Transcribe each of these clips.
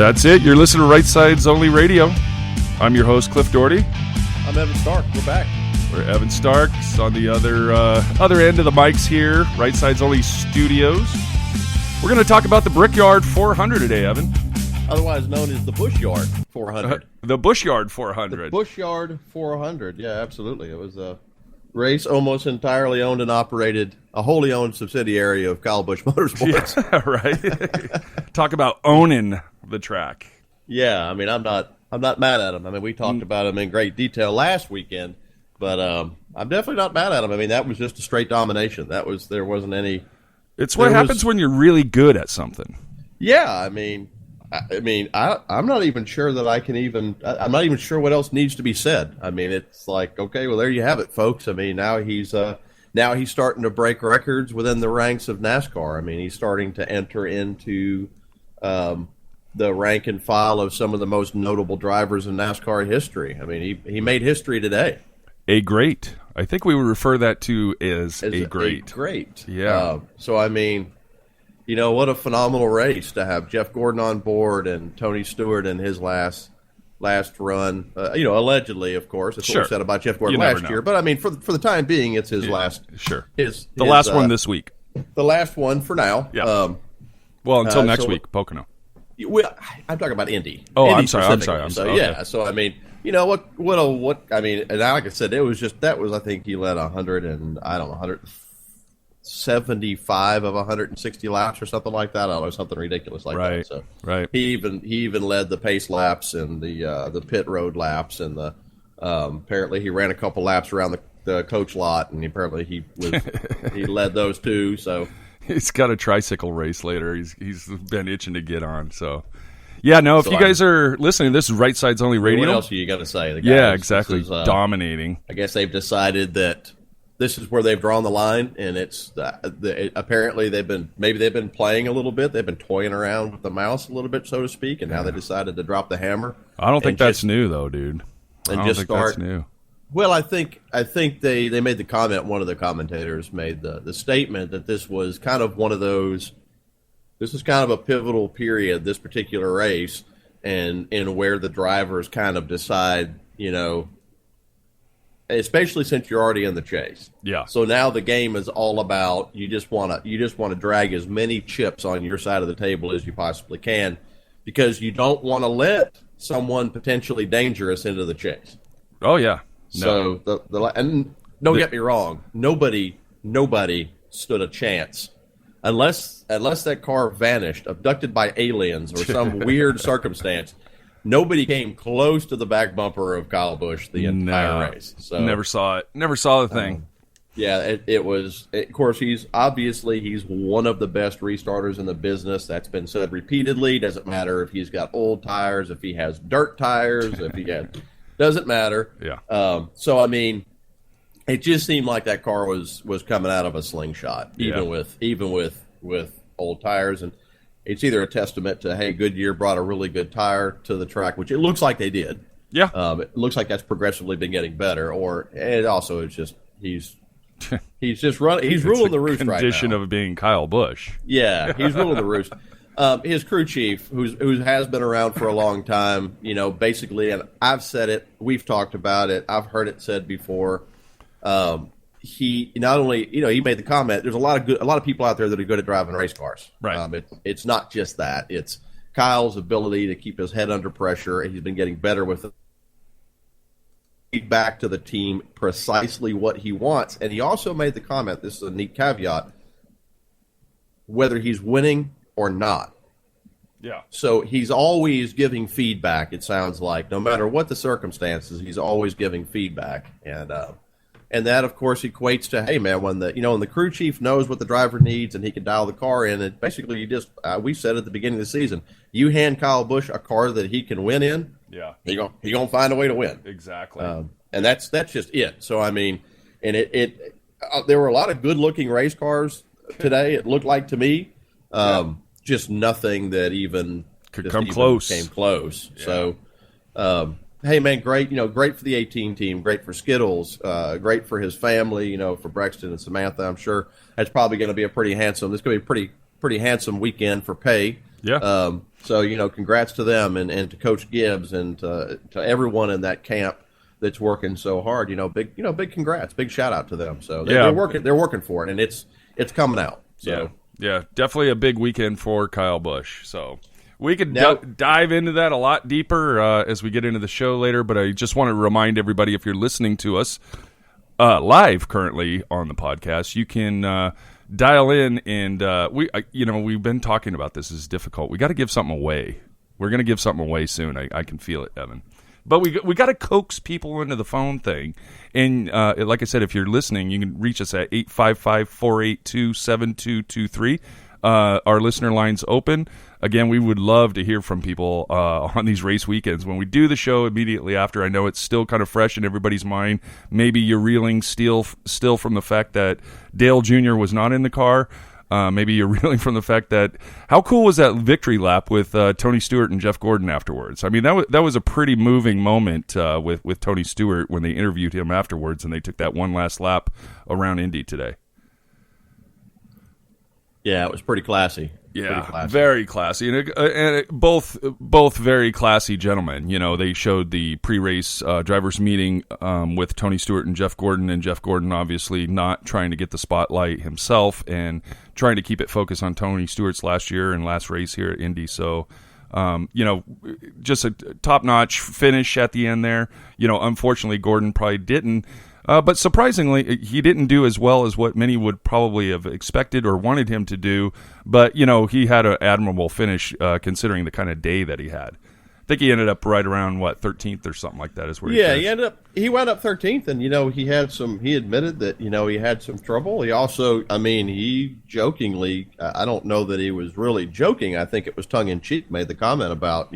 That's it. You're listening to Right Sides Only Radio. I'm your host, Cliff Doherty. I'm Evan Stark. We're back. We're Evan Starks on the other end of the mics here, Right Sides Only Studios. We're going to talk about the Buschyard 400 today, Evan. Otherwise known as the Buschyard 400. The Buschyard 400. The Buschyard 400. Yeah, absolutely. It was a race almost entirely owned and operated, a wholly owned subsidiary of Kyle Busch Motorsports. Yeah, right. Talk about owning the track. Yeah, I mean, I'm not mad at him. I mean, we talked about him in great detail last weekend, but I'm definitely not mad at him. I mean, that was just a straight domination. There wasn't any. It's what happens when you're really good at something. Yeah, I'm not even sure that I'm not even sure what else needs to be said. I mean, it's like, okay, well, there you have it, folks. I mean, now he's starting to break records within the ranks of NASCAR. I mean, he's starting to enter into the rank and file of some of the most notable drivers in NASCAR history. I mean, he made history today. A great. I think we would refer that to as a great. A great. Yeah. So, I mean, you know, what a phenomenal race to have Jeff Gordon on board and Tony Stewart in his last run. Allegedly, of course. That's what we said about Jeff Gordon last year. But, I mean, for the time being, it's his last. Sure. The last one this week. The last one for now. Yeah. Until next week, Pocono. Well, I'm talking about Indy. Oh, Indy I'm sorry. So, okay. yeah. So, I mean, you know, what I mean, and like I said, I think he led 175 of 160 laps or something like that. I don't know, something ridiculous like that. So right. He even led the pace laps and the pit road laps, and the apparently he ran a couple laps around the coach lot, and apparently he led those too. So he's got a tricycle race later. He's been itching to get on. So. Yeah, no, if you guys are listening, this is Right Sides Only Radio. What else are you going to say? Yeah, exactly. Dominating. I guess they've decided that this is where they've drawn the line, and it's apparently they've been playing a little bit. They've been toying around with the mouse a little bit, so to speak, and now they decided to drop the hammer. I don't think that's new, though, dude. That's new. Well, I think they made the comment. One of the commentators made the statement that this was kind of one of those. This is kind of a pivotal period, this particular race, and in where the drivers kind of decide, you know, especially since you're already in the chase. Yeah. So now the game is all about you just want to drag as many chips on your side of the table as you possibly can, because you don't want to let someone potentially dangerous into the chase. Oh yeah. No. So and don't get me wrong, nobody stood a chance. Unless that car vanished, abducted by aliens or some weird circumstance, nobody came close to the back bumper of Kyle Busch the entire race. So never saw it. Never saw the thing. It was. Of course, he's one of the best restarters in the business. That's been said repeatedly. Doesn't matter if he's got old tires, if he has dirt tires, doesn't matter. Yeah. So I mean. It just seemed like that car was coming out of a slingshot, even with old tires, and it's either a testament to, hey, Goodyear brought a really good tire to the track, which it looks like they did. Yeah, it looks like that's progressively been getting better, or it also is just he's just running. He's ruling the roost right now. Condition of being Kyle Busch. Yeah, he's ruling the roost. His crew chief, who has been around for a long time, you know, basically, and I've said it, we've talked about it, I've heard it said before. He not only, you know, he made the comment. There's a lot of people out there that are good at driving race cars. Right. It's not just that. It's Kyle's ability to keep his head under pressure, and he's been getting better with it. Back to the team precisely what he wants, and he also made the comment. This is a neat caveat. Whether he's winning or not. Yeah. So he's always giving feedback. It sounds like no matter what the circumstances, he's always giving feedback, and that, of course, equates to, hey, man, when the crew chief knows what the driver needs and he can dial the car in, and basically you just, we said at the beginning of the season, you hand Kyle Busch a car that he can win in, he gonna find a way to win. Exactly. And that's just it. So, I mean, and there were a lot of good-looking race cars today, it looked like to me, just nothing that even came close. Yeah. So, hey, man, great, great for the 18 team, great for Skittles, great for his family, for Braxton and Samantha. I'm sure that's probably going to be this is going to be a pretty handsome weekend for pay. Yeah. So, congrats to them and to Coach Gibbs and to everyone in that camp that's working so hard. Big congrats, big shout out to them. So they're working for it, and it's coming out. So yeah, definitely a big weekend for Kyle Busch. So we could dive into that a lot deeper as we get into the show later. But I just want to remind everybody, if you're listening to us live currently on the podcast, you can dial in, and we've been talking about this. Is difficult. We got to give something away. We're going to give something away soon. I can feel it, Evan. But we got to coax people into the phone thing. And like I said, if you're listening, you can reach us at 855-482-7223. Our listener line's open. Again, we would love to hear from people on these race weekends. When we do the show immediately after, I know it's still kind of fresh in everybody's mind. Maybe you're reeling still from the fact that Dale Jr. was not in the car. Maybe you're reeling from the fact that how cool was that victory lap with Tony Stewart and Jeff Gordon afterwards? I mean, that was a pretty moving moment with Tony Stewart when they interviewed him afterwards, and they took that one last lap around Indy today. Yeah, it was pretty classy. Yeah, very classy, and both very classy gentlemen. They showed the pre-race drivers' meeting with Tony Stewart and Jeff Gordon obviously not trying to get the spotlight himself and trying to keep it focused on Tony Stewart's last year and last race here at Indy. So, just a top-notch finish at the end there. Unfortunately, Gordon probably didn't. But surprisingly, he didn't do as well as what many would probably have expected or wanted him to do. But, he had an admirable finish considering the kind of day that he had. I think he ended up right around, 13th or something like that is where he finished. He wound up 13th, and, he admitted that, he had some trouble. He also, he jokingly, I don't know that he was really joking. I think it was tongue-in-cheek, made the comment about,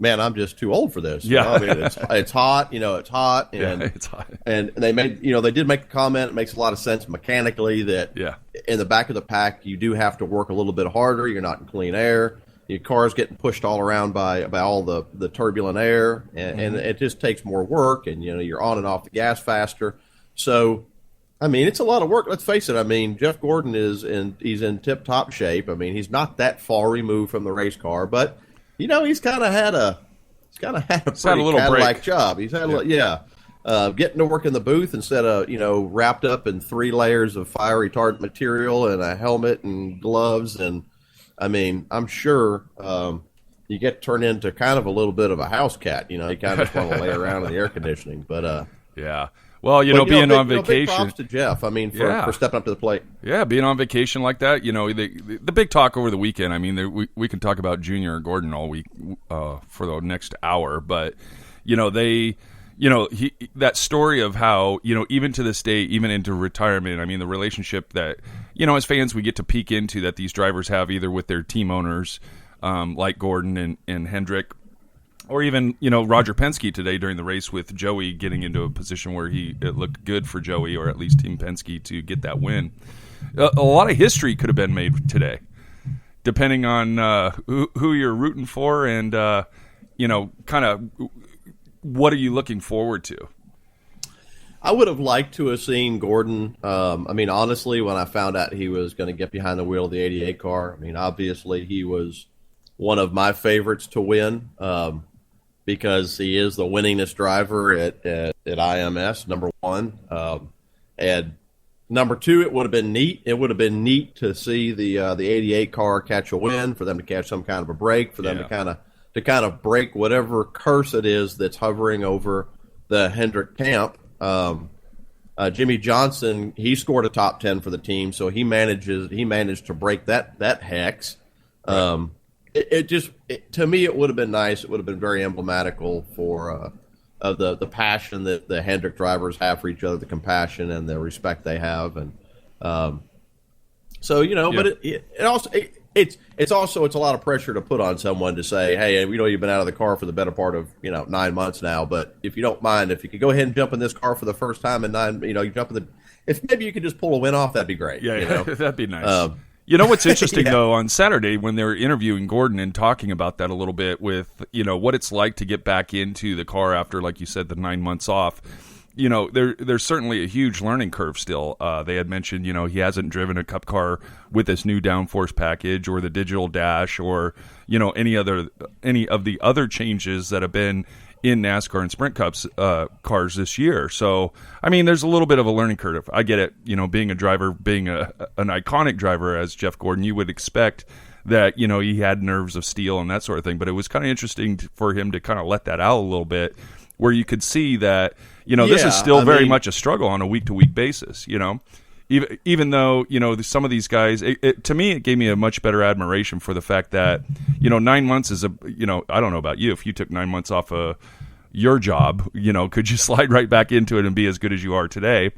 man, I'm just too old for this. Yeah. It's hot, it's hot. And, it's hot. And they made, they did make a comment. It makes a lot of sense mechanically that in the back of the pack, you do have to work a little bit harder. You're not in clean air. Your car's getting pushed all around by all the turbulent air, and it just takes more work, and, you're on and off the gas faster. So, it's a lot of work. Let's face it. Jeff Gordon he's in tip-top shape. He's not that far removed from the race car, but he's kind of had a pretty little Cadillac break. job. He's had a little, getting to work in the booth instead of wrapped up in 3 layers of fire retardant material and a helmet and gloves, and I'm sure you get turned into kind of a little bit of a house cat. You kind of just want to lay around in the air conditioning, but yeah. Well, being on vacation. Big props to Jeff. For stepping up to the plate. Yeah, being on vacation like that. The big talk over the weekend. We can talk about Junior or Gordon all week for the next hour, but that story of how even to this day, even into retirement. The relationship that as fans we get to peek into that these drivers have either with their team owners, like Gordon and Hendrick. Or even, Roger Penske today during the race with Joey getting into a position where it looked good for Joey, or at least Team Penske, to get that win. A lot of history could have been made today, depending on who you're rooting for and, kind of what are you looking forward to? I would have liked to have seen Gordon. Honestly, when I found out he was going to get behind the wheel of the 88 car, obviously he was one of my favorites to win. Because he is the winningest driver at IMS, number one. And number two, it would have been neat. It would have been neat to see the 88 car catch a win, for them to catch some kind of a break, for them to kind of break whatever curse it is that's hovering over the Hendrick camp. Jimmy Johnson, he scored a top 10 for the team, so he managed to break that hex. Right. To me, it would have been nice. It would have been very emblematical for of the passion that the Hendrick drivers have for each other, the compassion and the respect they have, and but it's also a lot of pressure to put on someone to say, hey, you've been out of the car for the better part of 9 months now, but if you don't mind, if you could go ahead and jump in this car for the first time in 9, you jump in if maybe you could just pull a win off, that'd be great. Yeah, that'd be nice. What's interesting, though, on Saturday when they were interviewing Gordon and talking about that a little bit with, what it's like to get back into the car after, like you said, the 9 months off, there's certainly a huge learning curve still. They had mentioned, he hasn't driven a Cup car with this new downforce package or the digital dash or, any of the other changes that have been in NASCAR and Sprint Cups cars this year. So, I mean, there's a little bit of a learning curve. I get it. Being a driver, being an iconic driver as Jeff Gordon, you would expect that, he had nerves of steel and that sort of thing. But it was kind of interesting for him to kind of let that out a little bit, where you could see that, this is still very much a struggle on a week-to-week basis, Even though, some of these guys, to me, it gave me a much better admiration for the fact that, 9 months is I don't know about you, if you took 9 months off your job, could you slide right back into it and be as good as you are today?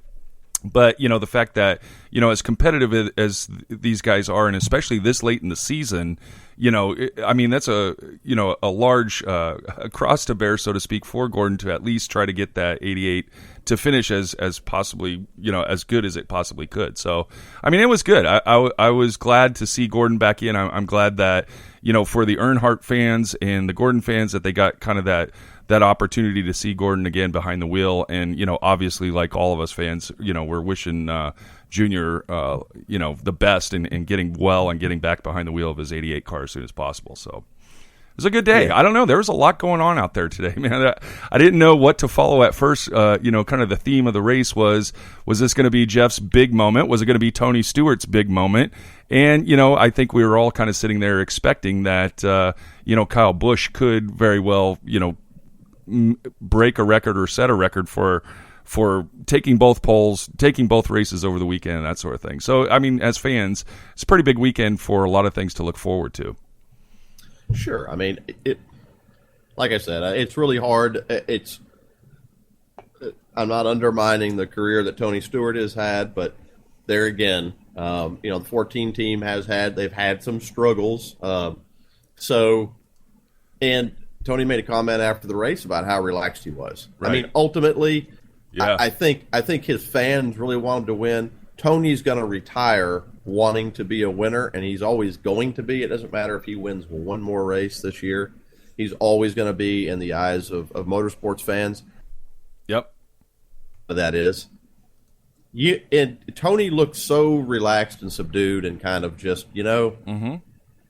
But, the fact that, as competitive as these guys are, and especially this late in the season, that's a large cross to bear, so to speak, for Gordon to at least try to get that 88 to finish as possibly, as good as it possibly could. So, I mean, it was good. I was glad to see Gordon back in. I'm glad that, for the Earnhardt fans and the Gordon fans, that they got kind of that opportunity to see Gordon again behind the wheel. And, obviously, like all of us fans, we're wishing Junior, the best in getting well and getting back behind the wheel of his 88 car as soon as possible. So it was a good day. Yeah. I don't know. There was a lot going on out there today, man. I didn't know what to follow at first. Kind of the theme of the race was this going to be Jeff's big moment? Was it going to be Tony Stewart's big moment? And, I think we were all kind of sitting there expecting that, Kyle Busch could very well, break a record or set a record for taking both poles, taking both races over the weekend, and that sort of thing. So, I mean, as fans, it's a pretty big weekend for a lot of things to look forward to. Sure. I mean, like I said, it's really hard. I'm not undermining the career that Tony Stewart has had, but there again, the 14 team they've had some struggles. And Tony made a comment after the race about how relaxed he was. Right. I mean, ultimately, yeah. I think his fans really want him to win. Tony's going to retire wanting to be a winner, and he's always going to be. It doesn't matter if he wins one more race this year. He's always going to be in the eyes of motorsports fans. Yep. That is. And Tony looked so relaxed and subdued and kind of just, had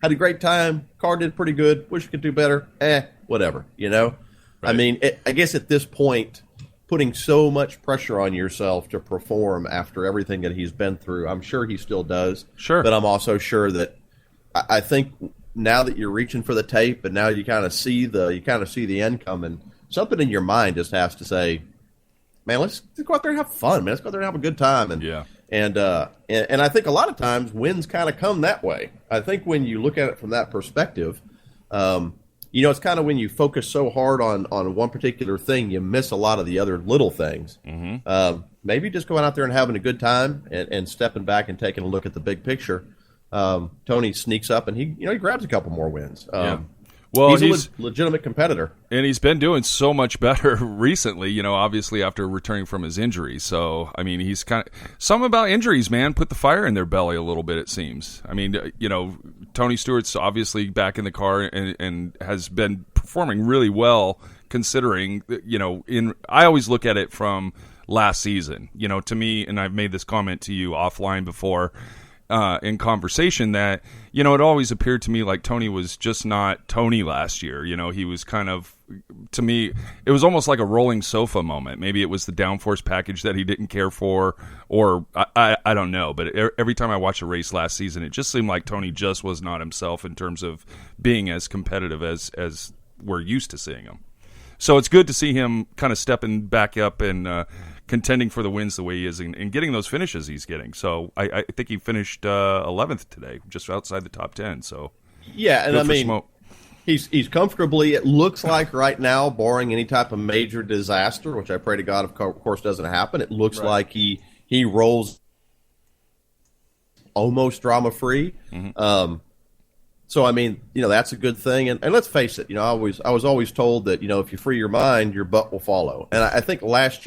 a great time. Car did pretty good. Wish it could do better. Whatever, Right. I mean, I guess at this point, putting so much pressure on yourself to perform after everything that he's been through, I'm sure he still does. Sure. But I'm also sure that I think now that you're reaching for the tape and now you kind of see the end coming, something in your mind just has to say, man, let's go out there and have fun, man. Let's go out there and have a good time. And yeah. And I think a lot of times wins kind of come that way. I think when you look at it from that perspective, it's kind of when you focus so hard on one particular thing, you miss a lot of the other little things. Mm-hmm. Maybe just going out there and having a good time and stepping back and taking a look at the big picture. Tony sneaks up and he grabs a couple more wins. Yeah. Well, he's a legitimate competitor. And he's been doing so much better recently, obviously after returning from his injury. So, I mean, he's kind of – something about injuries, man, put the fire in their belly a little bit, it seems. I mean, Tony Stewart's obviously back in the car and has been performing really well considering, I always look at it from last season. To me, and I've made this comment to you offline before – in conversation that, it always appeared to me like Tony was just not Tony last year. He was kind of, to me, it was almost like a rolling sofa moment. Maybe it was the downforce package that he didn't care for, or I don't know. But every time I watched a race last season, it just seemed like Tony just was not himself in terms of being as competitive as we're used to seeing him. So it's good to see him kind of stepping back up and contending for the wins the way he is and getting those finishes he's getting. So I think he finished 11th today, just outside the top 10. So yeah, and I mean, he's comfortably, it looks like right now, barring any type of major disaster, which I pray to God, of course, doesn't happen. It looks like he rolls almost drama-free. Mm-hmm. So, I mean, that's a good thing. And let's face it, I was always told that, if you free your mind, your butt will follow. And I think last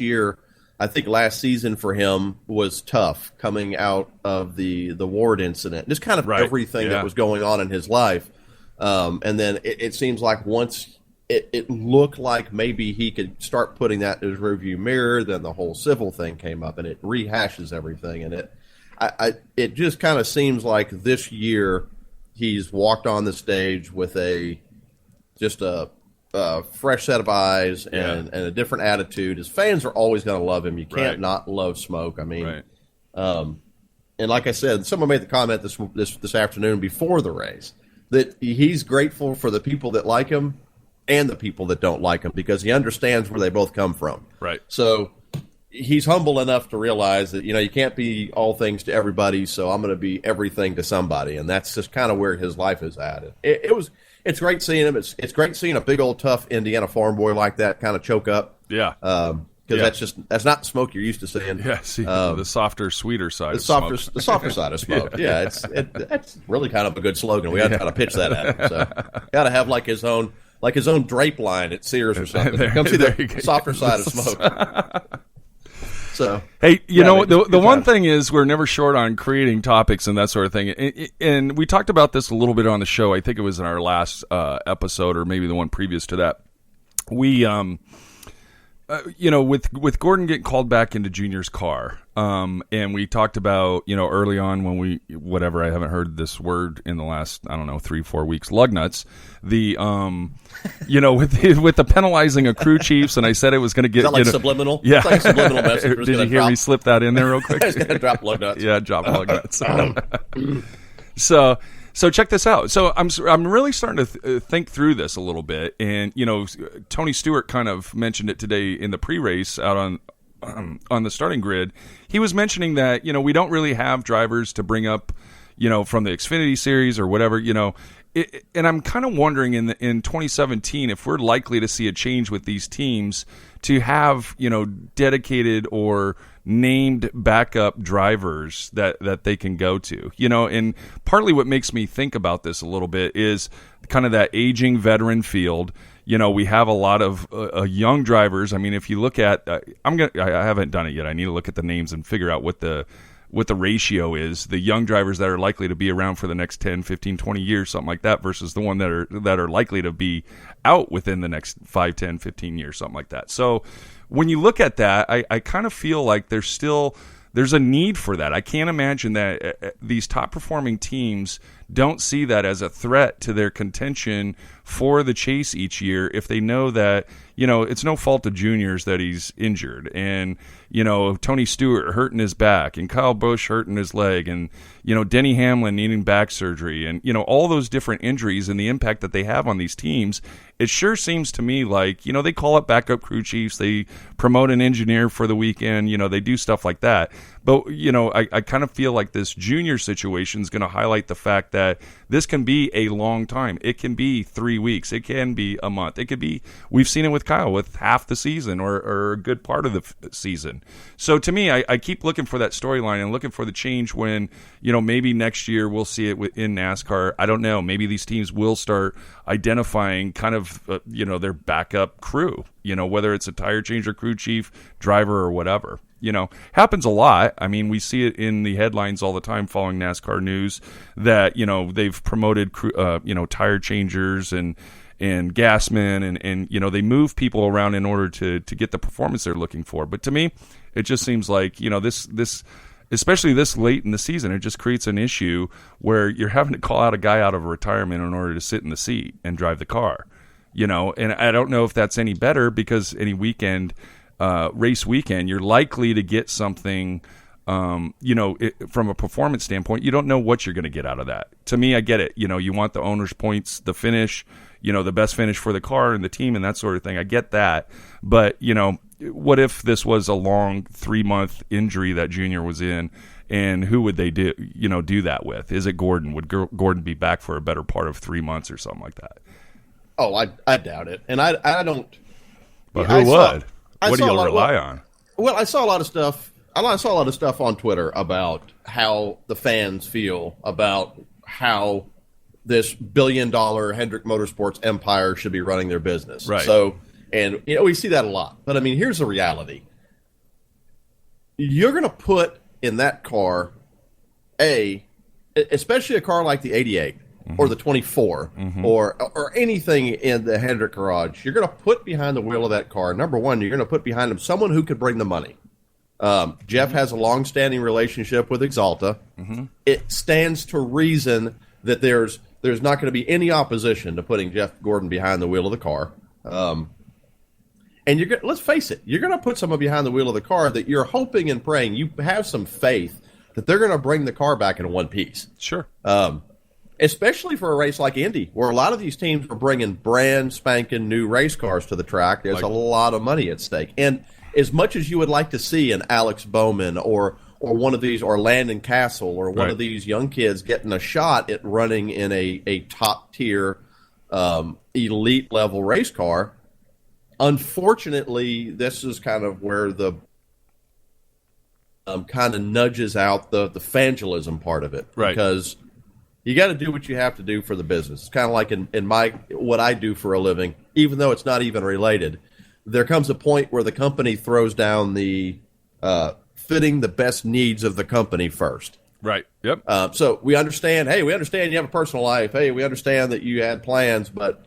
season for him was tough coming out of the Ward incident. Just kind of everything that was going on in his life. And then it seems like once it looked like maybe he could start putting that in his rearview mirror. Then the whole civil thing came up, and it rehashes everything. And it just kind of seems like this year he's walked on the stage with a fresh set of eyes and a different attitude. His fans are always going to love him. You can't not love Smoke. I mean, and like I said, someone made the comment this afternoon before the race that he's grateful for the people that like him and the people that don't like him, because he understands where they both come from. Right. So he's humble enough to realize that, you can't be all things to everybody, so I'm going to be everything to somebody, and that's just kind of where his life is at. It's great seeing him. It's great seeing a big old tough Indiana farm boy like that kind of choke up. Yeah. Because that's not the Smoke you're used to seeing. Yeah, see, the softer, sweeter side of Smoke. The softer side of Smoke. Yeah. That's really kind of a good slogan. We got to try to pitch that at him. So got to have like his own drape line at Sears or something. Come see the softer side of Smoke. So hey, the one thing is we're never short on creating topics and that sort of thing. And we talked about this a little bit on the show. I think it was in our last episode, or maybe the one previous to that. We with Gordon getting called back into Junior's car, and we talked about, early on when I haven't heard this word in the last, 3-4 weeks, lug nuts, the, with the penalizing of crew chiefs, and I said it was going to get, is that like subliminal? Yeah. It's like a subliminal message. Did you hear me slip that in there real quick? I was going to drop lug nuts. Yeah, drop lug nuts. So check this out. So I'm really starting to think through this a little bit, and Tony Stewart kind of mentioned it today in the pre-race out on the starting grid. He was mentioning that we don't really have drivers to bring up from the Xfinity series or whatever and I'm kind of wondering in 2017 if we're likely to see a change with these teams to have dedicated or named backup drivers that they can go to, and partly what makes me think about this a little bit is kind of that aging veteran field. We have a lot of young drivers. I mean, if you look at, I haven't done it yet. I need to look at the names and figure out what the ratio is, the young drivers that are likely to be around for the next 10, 15, 20 years, something like that, versus the one that are likely to be out within the next 5, 10, 15 years, something like that. So when you look at that, I kind of feel like there's a need for that. I can't imagine that these top performing teams don't see that as a threat to their contention for the chase each year if they know that, it's no fault of Junior's that he's injured, and, Tony Stewart hurting his back, and Kyle Busch hurting his leg, and, Denny Hamlin needing back surgery, and, all those different injuries and the impact that they have on these teams. It sure seems to me like, they call up backup crew chiefs, they promote an engineer for the weekend, they do stuff like that. But, I kind of feel like this Junior situation is going to highlight the fact that this can be a long time. It can be 3 weeks. It can be a month. It could be, we've seen it with Kyle, with half the season or a good part of the season. So to me, I keep looking for that storyline and looking for the change when, maybe next year we'll see it in NASCAR. I don't know. Maybe these teams will start identifying kind of, their backup crew, whether it's a tire changer, crew chief, driver, or whatever. Happens a lot. I mean, we see it in the headlines all the time following NASCAR news that, they've promoted, tire changers and gasmen and they move people around in order to get the performance they're looking for. But to me, it just seems like, this, especially this late in the season, it just creates an issue where you're having to call out a guy out of retirement in order to sit in the seat and drive the car, and I don't know if that's any better, because any weekend, race weekend, you're likely to get something, from a performance standpoint. You don't know what you're going to get out of that. To me, I get it. You want the owner's points, the finish, the best finish for the car and the team and that sort of thing. I get that. But, what if this was a long 3-month injury that Junior was in, and who would they do that with? Is it Gordon? Would Gordon be back for a better part of 3 months or something like that? Oh, I doubt it. And I don't. But who would? What do you rely on? Well, I saw a lot of stuff. I saw a lot of stuff on Twitter about how the fans feel about how this billion-dollar Hendrick Motorsports empire should be running their business. Right. So, and we see that a lot. But I mean, here's the reality: you're going to put in that car, especially a car like the '88, or the 24 or anything in the Hendrick garage, you're going to put behind the wheel of that car, number one, you're going to put behind him someone who could bring the money. Jeff has a long-standing relationship with Axalta. It stands to reason that there's not going to be any opposition to putting Jeff Gordon behind the wheel of the car. And let's face it, you're going to put someone behind the wheel of the car that you're hoping and praying, you have some faith that they're going to bring the car back in one piece. Sure. Especially for a race like Indy, where a lot of these teams are bringing brand spanking new race cars to the track. There's a lot of money at stake. And as much as you would like to see an Alex Bowman or one of these, or Landon Castle, or one of these young kids getting a shot at running in a top-tier elite level race car, unfortunately, this is kind of where the kind of nudges out the evangelism part of it. Right. Because you got to do what you have to do for the business. It's kind of like in what I do for a living, even though it's not even related. There comes a point where the company throws down the fitting the best needs of the company first. Right. Yep. So we understand, hey, we understand you have a personal life. Hey, we understand that you had plans, but,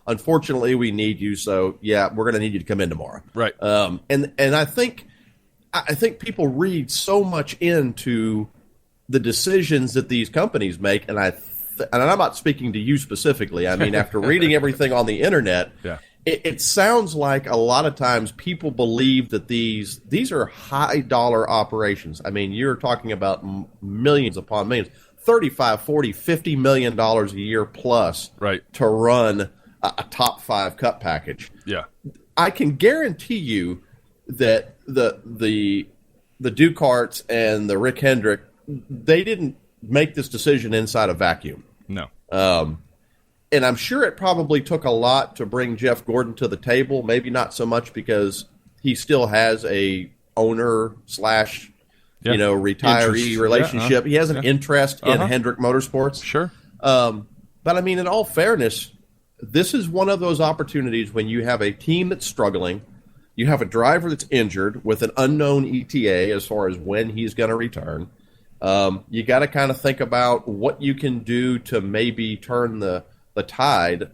unfortunately we need you. So, yeah, we're going to need you to come in tomorrow. Right. And I think people read so much into the decisions that these companies make, and and I'm not speaking to you specifically. I mean, after reading everything on the internet, it sounds like a lot of times people believe that these are high dollar operations. I mean, you're talking about millions upon millions, $35, $40, $50 million a year plus to run a top 5 Cup package. Yeah, I can guarantee you that the Ducarts and the Rick Hendrick, they didn't make this decision inside a vacuum. No. And I'm sure it probably took a lot to bring Jeff Gordon to the table. Maybe not so much because he still has a owner / retiree relationship. He has an interest in Hendrick Motorsports. Sure. But I mean, in all fairness, this is one of those opportunities when you have a team that's struggling, you have a driver that's injured with an unknown ETA as far as when he's going to return. You got to kind of think about what you can do to maybe turn the tide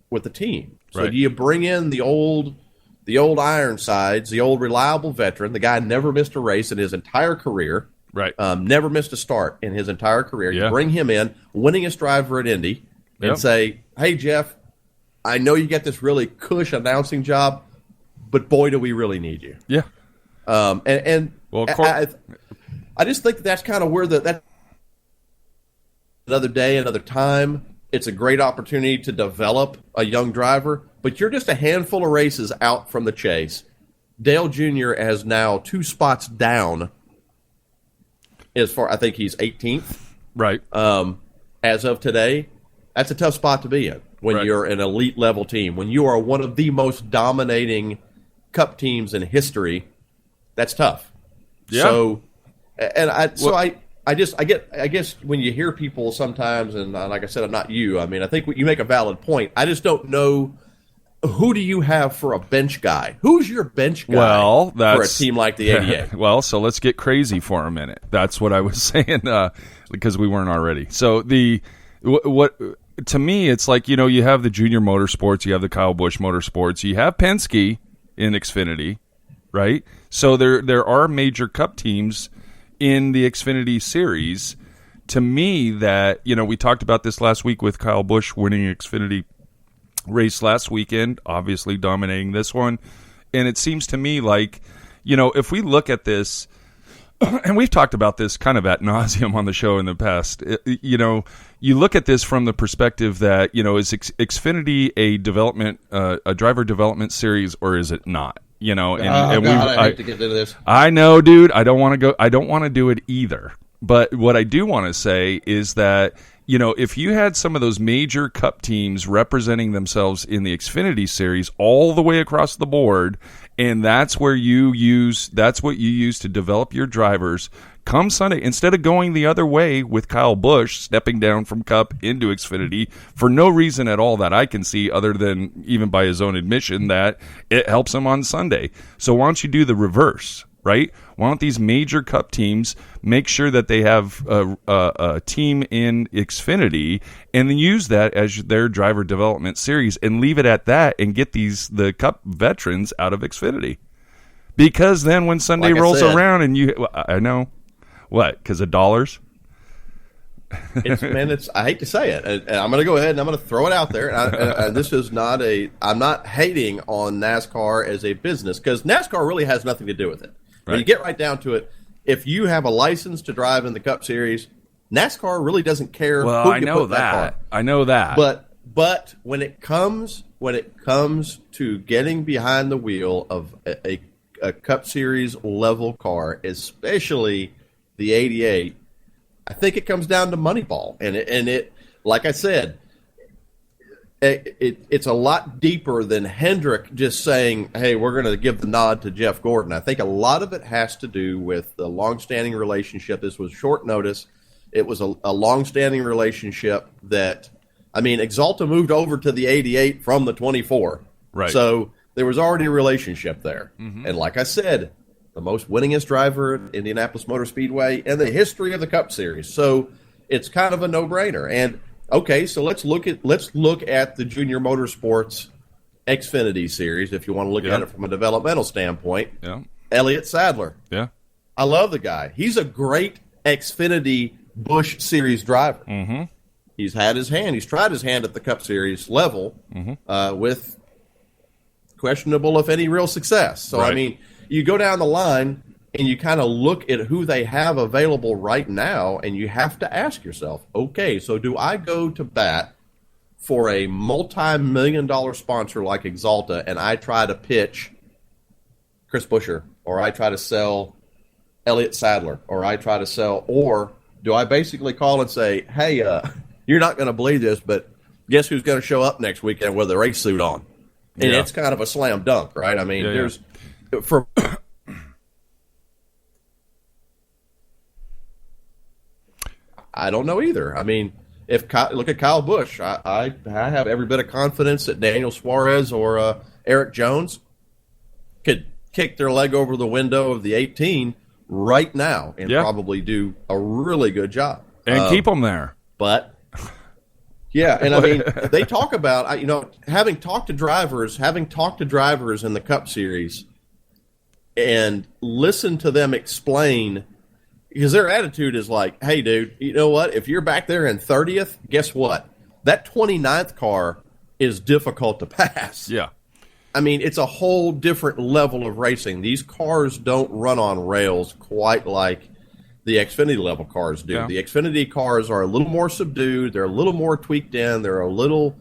with the team. So do you bring in the old Ironsides, the old reliable veteran, the guy never missed a race in his entire career, never missed a start in his entire career. You bring him in, winningest driver at Indy, and say, hey, Jeff, I know you get this really cush announcing job, but boy, do we really need you. Yeah. I just think that's kind of where that another day, another time. It's a great opportunity to develop a young driver, but you're just a handful of races out from the chase. Dale Jr. has now 2 spots down as far, I think he's 18th. Right. As of today, that's a tough spot to be in when you're an elite level team. When you are one of the most dominating Cup teams in history, that's tough. Yeah. So, I guess when you hear people sometimes, and like I said, I'm not you. I mean, I think you make a valid point. I just don't know, who do you have for a bench guy? Who's your bench guy for a team like the 88? Well, so let's get crazy for a minute. That's what I was saying because we weren't already. So what to me, it's like, you have the Junior Motorsports, you have the Kyle Busch Motorsports, you have Penske in Xfinity, right? So there are major Cup teams in the Xfinity series. To me, that, we talked about this last week with Kyle Busch winning Xfinity race last weekend, obviously dominating this one. And it seems to me like, if we look at this, and we've talked about this kind of ad nauseum on the show in the past, you look at this from the perspective that, is Xfinity a driver development series, or is it not? I hate to get into this. I know, dude. I don't want to do it either. But what I do want to say is that, if you had some of those major Cup teams representing themselves in the Xfinity series all the way across the board, and that's what you use to develop your drivers, come Sunday, instead of going the other way with Kyle Busch stepping down from Cup into Xfinity for no reason at all that I can see, other than even by his own admission that it helps him on Sunday. So why don't you do the reverse? right? Why don't these major Cup teams make sure that they have a team in Xfinity and then use that as their driver development series and leave it at that and get the Cup veterans out of Xfinity? Because then when Sunday rolls around and I know, what, because of dollars? I hate to say it, and I'm going to go ahead and I'm going to throw it out there. And this is not I'm not hating on NASCAR as a business, because NASCAR really has nothing to do with it. When you get right down to it, if you have a license to drive in the Cup Series, NASCAR really doesn't care. Well, who I know that. I know that. But when it comes to getting behind the wheel of a Cup Series level car, especially the 88, I think it comes down to Moneyball, and it like I said, it's a lot deeper than Hendrick just saying, "Hey, we're going to give the nod to Jeff Gordon." I think a lot of it has to do with the long-standing relationship. This was short notice. It was a long-standing relationship that, I mean, Exalta moved over to the 88 from the 24, right? So there was already a relationship there, mm-hmm. and like I said, the most winningest driver at Indianapolis Motor Speedway in the history of the Cup Series. So it's kind of a no-brainer. And okay, so let's look at the Junior Motorsports Xfinity Series if you want to look at it from a developmental standpoint. Yeah. Elliott Sadler. Yeah. I love the guy. He's a great Xfinity Busch Series driver. Mm-hmm. He's tried his hand at the Cup Series level mm-hmm. With questionable, if any, real success. So, right. I mean, you go down the line and you kind of look at who they have available right now, and you have to ask yourself, okay, so do I go to bat for a multi-million-dollar sponsor like Exalta, and I try to pitch Chris Buescher, or I try to sell Elliott Sadler, or do I basically call and say, hey, you're not going to believe this, but guess who's going to show up next weekend with a race suit on? And it's kind of a slam dunk, right? I mean, for I don't know either. I mean, look at Kyle Busch. I have every bit of confidence that Daniel Suarez or Eric Jones could kick their leg over the window of the 18 right now and probably do a really good job. And keep them there. But, yeah, and I mean, they talk about, having talked to drivers in the Cup Series and listen to them explain, because their attitude is like, hey, dude, you know what? If you're back there in 30th, guess what? That 29th car is difficult to pass. Yeah. I mean, it's a whole different level of racing. These cars don't run on rails quite like the Xfinity level cars do. Yeah. The Xfinity cars are a little more subdued. They're a little more tweaked in. They're a little,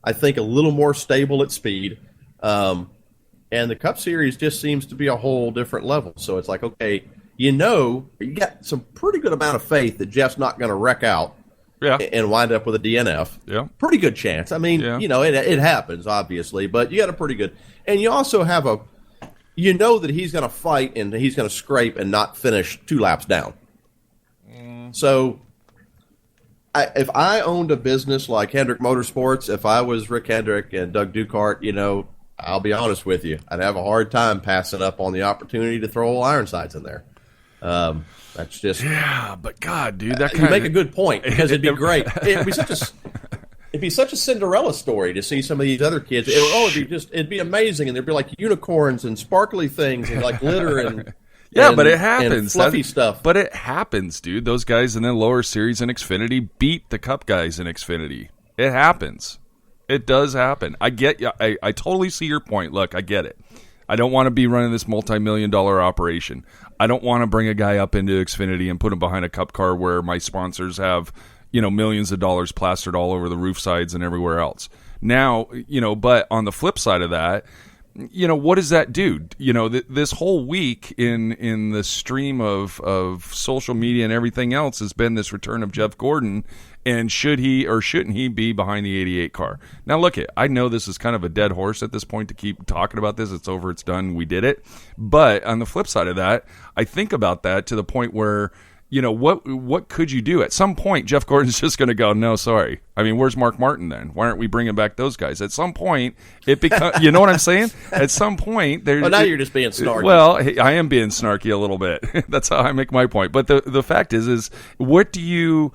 I think, a little more stable at speed. And the Cup Series just seems to be a whole different level. So it's like, okay, you got some pretty good amount of faith that Jeff's not going to wreck out and wind up with a DNF. Yeah. Pretty good chance. I mean, it happens, obviously, but you got a pretty good. And you also have that he's going to fight and he's going to scrape and not finish 2 laps down. So if I owned a business like Hendrick Motorsports, if I was Rick Hendrick and Doug Ducart, I'll be honest with you, I'd have a hard time passing up on the opportunity to throw Ironsides in there. That's just but God, dude, that you make a good point, because it'd be great. It'd be such a Cinderella story to see some of these other kids. It'd be amazing, and there'd be like unicorns and sparkly things and like glitter and but it happens, and fluffy stuff. But it happens, dude. Those guys in the lower series in Xfinity beat the Cup guys in Xfinity. It happens. It does happen. I get you. I totally see your point. Look, I get it. I don't want to be running this multi-million-dollar operation. I don't want to bring a guy up into Xfinity and put him behind a Cup car where my sponsors have, millions of dollars plastered all over the roof sides and everywhere else. Now, but on the flip side of that, what does that do? This whole week in the stream of social media and everything else has been this return of Jeff Gordon. And should he or shouldn't he be behind the 88 car? Now, look, I know this is kind of a dead horse at this point to keep talking about this. It's over. It's done. We did it. But on the flip side of that, I think about that to the point where, what could you do? At some point, Jeff Gordon's just going to go, no, sorry. I mean, where's Mark Martin then? Why aren't we bringing back those guys? At some point, it becomes, you know what I'm saying? At some point, there's. Well, now you're just being snarky. Well, I am being snarky a little bit. That's how I make my point. But the fact is where do you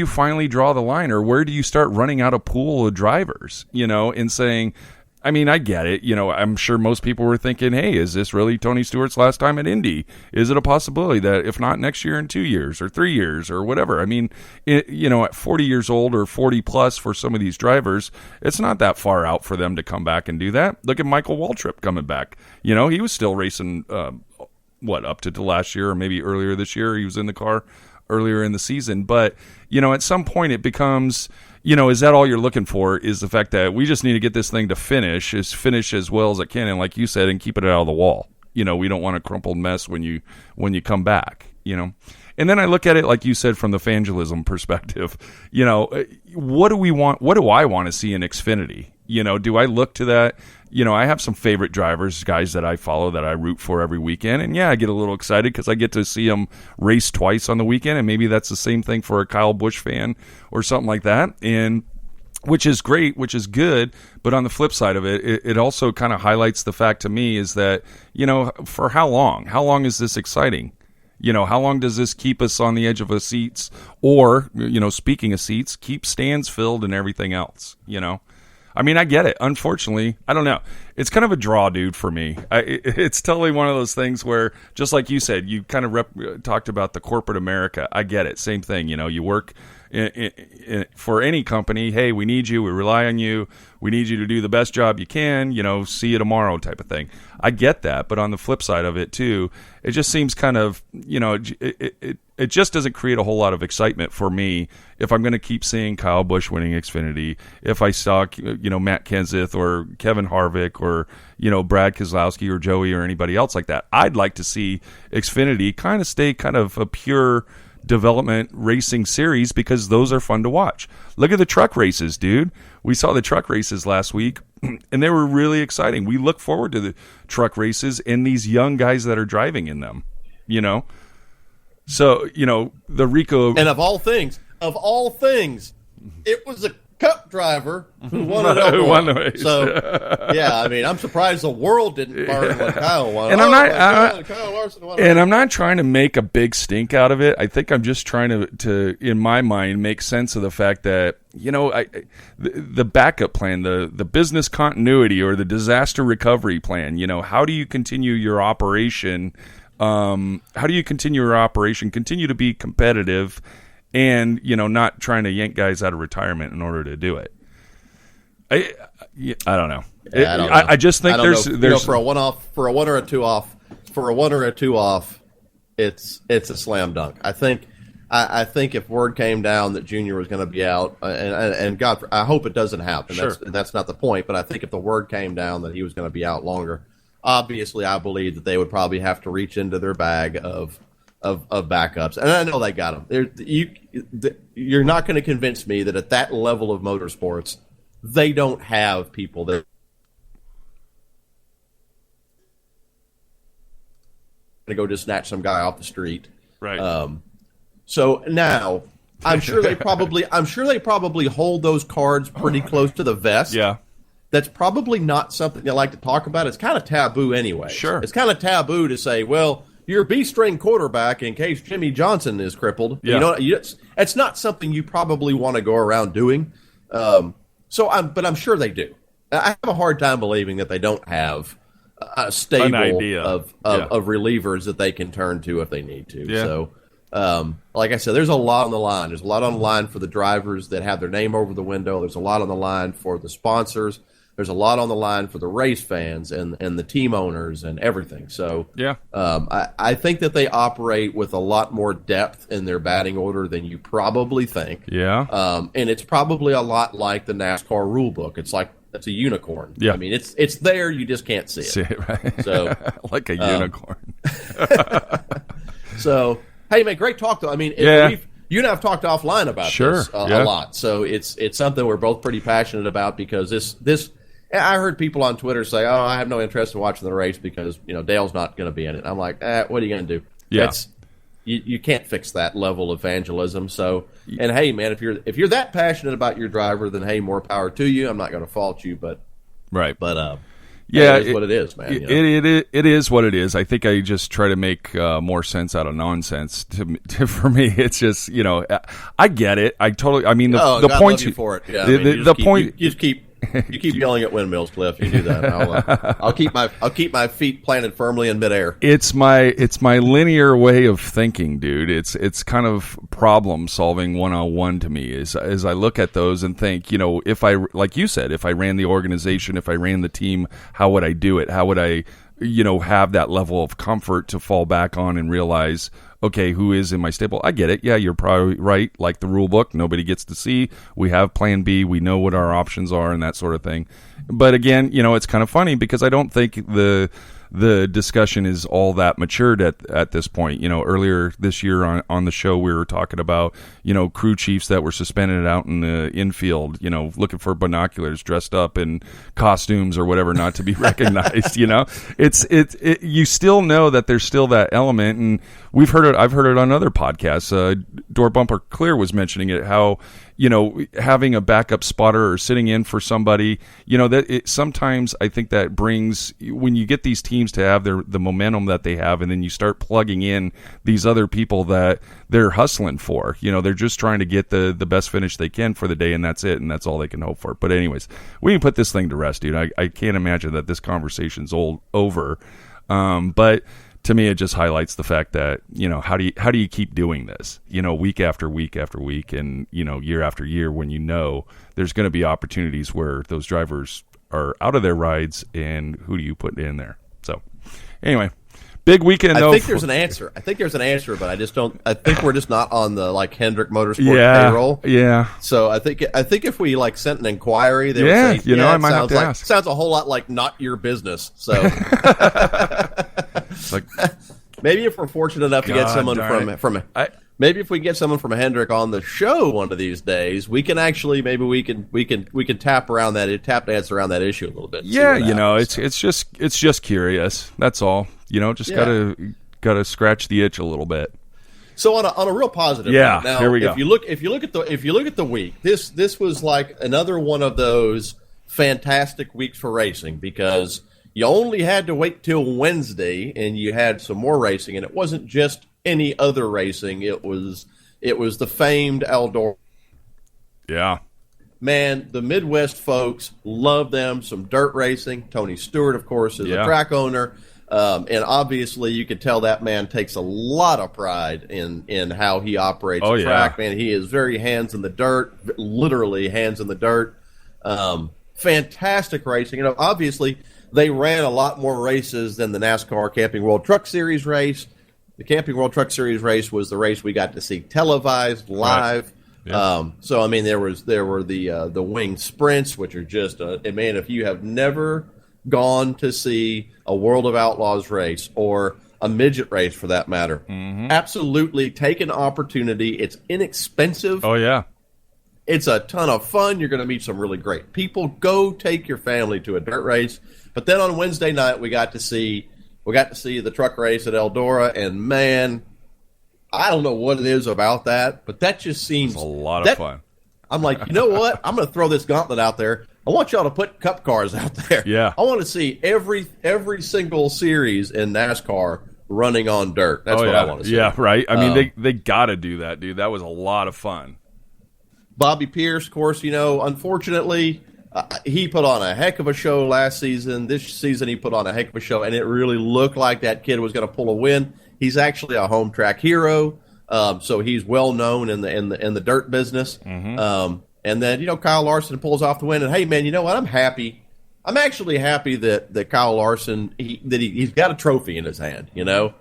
finally draw the line, or where do you start running out a pool of drivers, and saying, I mean, I get it. I'm sure most people were thinking, hey, is this really Tony Stewart's last time at Indy? Is it a possibility that if not next year, in 2 years or 3 years or whatever? I mean, at 40 years old or 40 plus for some of these drivers, it's not that far out for them to come back and do that. Look at Michael Waltrip coming back. He was still racing, up to last year or maybe earlier this year. He was in the car earlier in the season. But, at some point it becomes, is that all you're looking for, is the fact that we just need to get this thing to finish as well as it can, and like you said, and keep it out of the wall. We don't want a crumpled mess when you come back, And then I look at it, like you said, from the fangelism perspective. What do we want? What do I want to see in Xfinity? Do I look to that? I have some favorite drivers, guys that I follow, that I root for every weekend. And yeah, I get a little excited because I get to see them race twice on the weekend. And maybe that's the same thing for a Kyle Busch fan or something like that. And which is great, which is good. But on the flip side of it, it also kind of highlights the fact to me is that, for how long? How long is this exciting? How long does this keep us on the edge of the seats? Or, speaking of seats, keep stands filled and everything else, I mean, I get it. Unfortunately, I don't know. It's kind of a draw, dude, for me. It's totally one of those things where, just like you said, you kind of talked about the corporate America. I get it. Same thing. You work for any company. Hey, we need you. We rely on you. We need you to do the best job you can. See you tomorrow type of thing. I get that. But on the flip side of it, too, it just seems kind of, it just doesn't create a whole lot of excitement for me if I'm going to keep seeing Kyle Busch winning Xfinity, if I saw, Matt Kenseth or Kevin Harvick or, Brad Keselowski or Joey or anybody else like that. I'd like to see Xfinity kind of stay kind of a pure development racing series because those are fun to watch. Look at the truck races, dude. We saw the truck races last week, and they were really exciting. We look forward to the truck races and these young guys that are driving in them, So, the Rico... And of all things, it was a Cup driver who won the race. So, yeah, I mean, I'm surprised the world didn't burn when Kyle won. And I'm not trying to make a big stink out of it. I think I'm just trying to in my mind, make sense of the fact that, the backup plan, the business continuity or the disaster recovery plan, how do you continue your operation? Continue to be competitive and, not trying to yank guys out of retirement in order to do it. I don't know. Yeah, I just think there's for a one or a two off, it's a slam dunk. I think if word came down that Junior was going to be out, and God, I hope it doesn't happen. Sure. That's not the point. But I think if the word came down that he was going to be out longer, obviously I believe that they would probably have to reach into their bag of backups, and I know they got them. You're not going to convince me that at that level of motorsports, they don't have people that to go just snatch some guy off the street. Right. So now, I'm sure they probably hold those cards pretty close to the vest. Yeah. That's probably not something they like to talk about. It's kind of taboo anyway. Sure. It's kind of taboo to say, well, you're a B-string quarterback in case Jimmy Johnson is crippled. Yeah. It's not something you probably want to go around doing. But I'm sure they do. I have a hard time believing that they don't have a stable of relievers that they can turn to if they need to. Yeah. So, like I said, there's a lot on the line. There's a lot on the line for the drivers that have their name over the window. There's a lot on the line for the sponsors. There's a lot on the line for the race fans and the team owners and everything. So, yeah, I think that they operate with a lot more depth in their batting order than you probably think. Yeah. And it's probably a lot like the NASCAR rule book. It's like that's a unicorn. Yeah. I mean, it's there. You just can't see it. See it, right? So, like a unicorn. So, hey, man, great talk, though. I mean, yeah. You and I have talked offline about this a lot. So it's something we're both pretty passionate about because this. I heard people on Twitter say, "Oh, I have no interest in watching the race because Dale's not going to be in it." I'm like, what are you going to do? Yeah. you can't fix that level of evangelism. So, and hey, man, if you're that passionate about your driver, then hey, more power to you. I'm not going to fault you, but right. Yeah, it is what it is, man. You know? It is what it is. I think I just try to make more sense out of nonsense. For me, it's just, you know, I get it. I mean, the God points love you for it. Yeah, you keep yelling at windmills, Cliff. You do that. I'll keep my feet planted firmly in midair. It's my linear way of thinking, dude. It's kind of problem solving 101 to me. As I look at those and think, you know, if I, like you said, if I ran the organization, if I ran the team, how would I do it? How would I, you know, have that level of comfort to fall back on and realize, okay, who is in my stable? I get it. Yeah, you're probably right. Like the rule book, nobody gets to see. We have plan B. We know what our options are and that sort of thing. But again, you know, it's kind of funny because I don't think the discussion is all that matured at this point. You know, earlier this year on the show, we were talking about, you know, crew chiefs that were suspended out in the infield, you know, looking for binoculars, dressed up in costumes or whatever, not to be recognized. You know, you still know that there's still that element, and we've heard it. I've heard it on other podcasts. Door Bumper Clear was mentioning it, how, you know, having a backup spotter or sitting in for somebody, you know, that sometimes I think that brings, when you get these teams to have the momentum that they have, and then you start plugging in these other people that they're hustling for, you know, they're just trying to get the best finish they can for the day, and that's it, and that's all they can hope for. But anyways, we can put this thing to rest, dude. I can't imagine that this conversation's over. But to me, it just highlights the fact that, you know, how do you keep doing this, you know, week after week after week, and, you know, year after year, when you know there's going to be opportunities where those drivers are out of their rides, and who do you put in there? So anyway, big weekend. I think there's an answer. But I think we're just not on the like Hendrick Motorsport payroll. Yeah. So I think if we like sent an inquiry, they would say, you know, I might have to ask. Sounds a whole lot like not your business. So like, maybe if we're fortunate enough to get someone maybe if we get someone from Hendrick on the show one of these days, we can actually we can tap dance around that issue a little bit. Yeah, you know, it's just curious. That's all. You know, just gotta scratch the itch a little bit. So on a real positive note, now, here we go. If you look at the week, this was like another one of those fantastic weeks for racing, because you only had to wait till Wednesday and you had some more racing, and it wasn't just any other racing. It was the famed Eldora. Yeah. Man, the Midwest folks love them some dirt racing. Tony Stewart, of course, is a track owner. And obviously you could tell that man takes a lot of pride in how he operates the track. Man, he is very hands in the dirt, literally hands in the dirt. Fantastic racing. You know, obviously they ran a lot more races than the NASCAR Camping World Truck Series race. The Camping World Truck Series race was the race we got to see televised live. Right. Yeah. So I mean, there were the wing sprints, which are just man, if you have never gone to see a World of Outlaws race, or a midget race for that matter, absolutely take an opportunity. It's inexpensive. Oh yeah. It's a ton of fun. You're going to meet some really great people. Go take your family to a dirt race. But then on Wednesday night, we got to see the truck race at Eldora, and man, I don't know what it is about that, but that just seems a lot of fun. I'm like, you know what? I'm going to throw this gauntlet out there. I want y'all to put cup cars out there. Yeah. I want to see every single series in NASCAR running on dirt. That's what I want to see. Yeah, right. I mean, they got to do that, dude. That was a lot of fun. Bobby Pierce, of course, you know, unfortunately, he put on a heck of a show last season. This season, he put on a heck of a show, and it really looked like that kid was going to pull a win. He's actually a home track hero, so he's well known in the dirt business. And then, you know, Kyle Larson pulls off the win, and hey, man, you know what? I'm happy. I'm actually happy that Kyle Larson he's got a trophy in his hand. You know,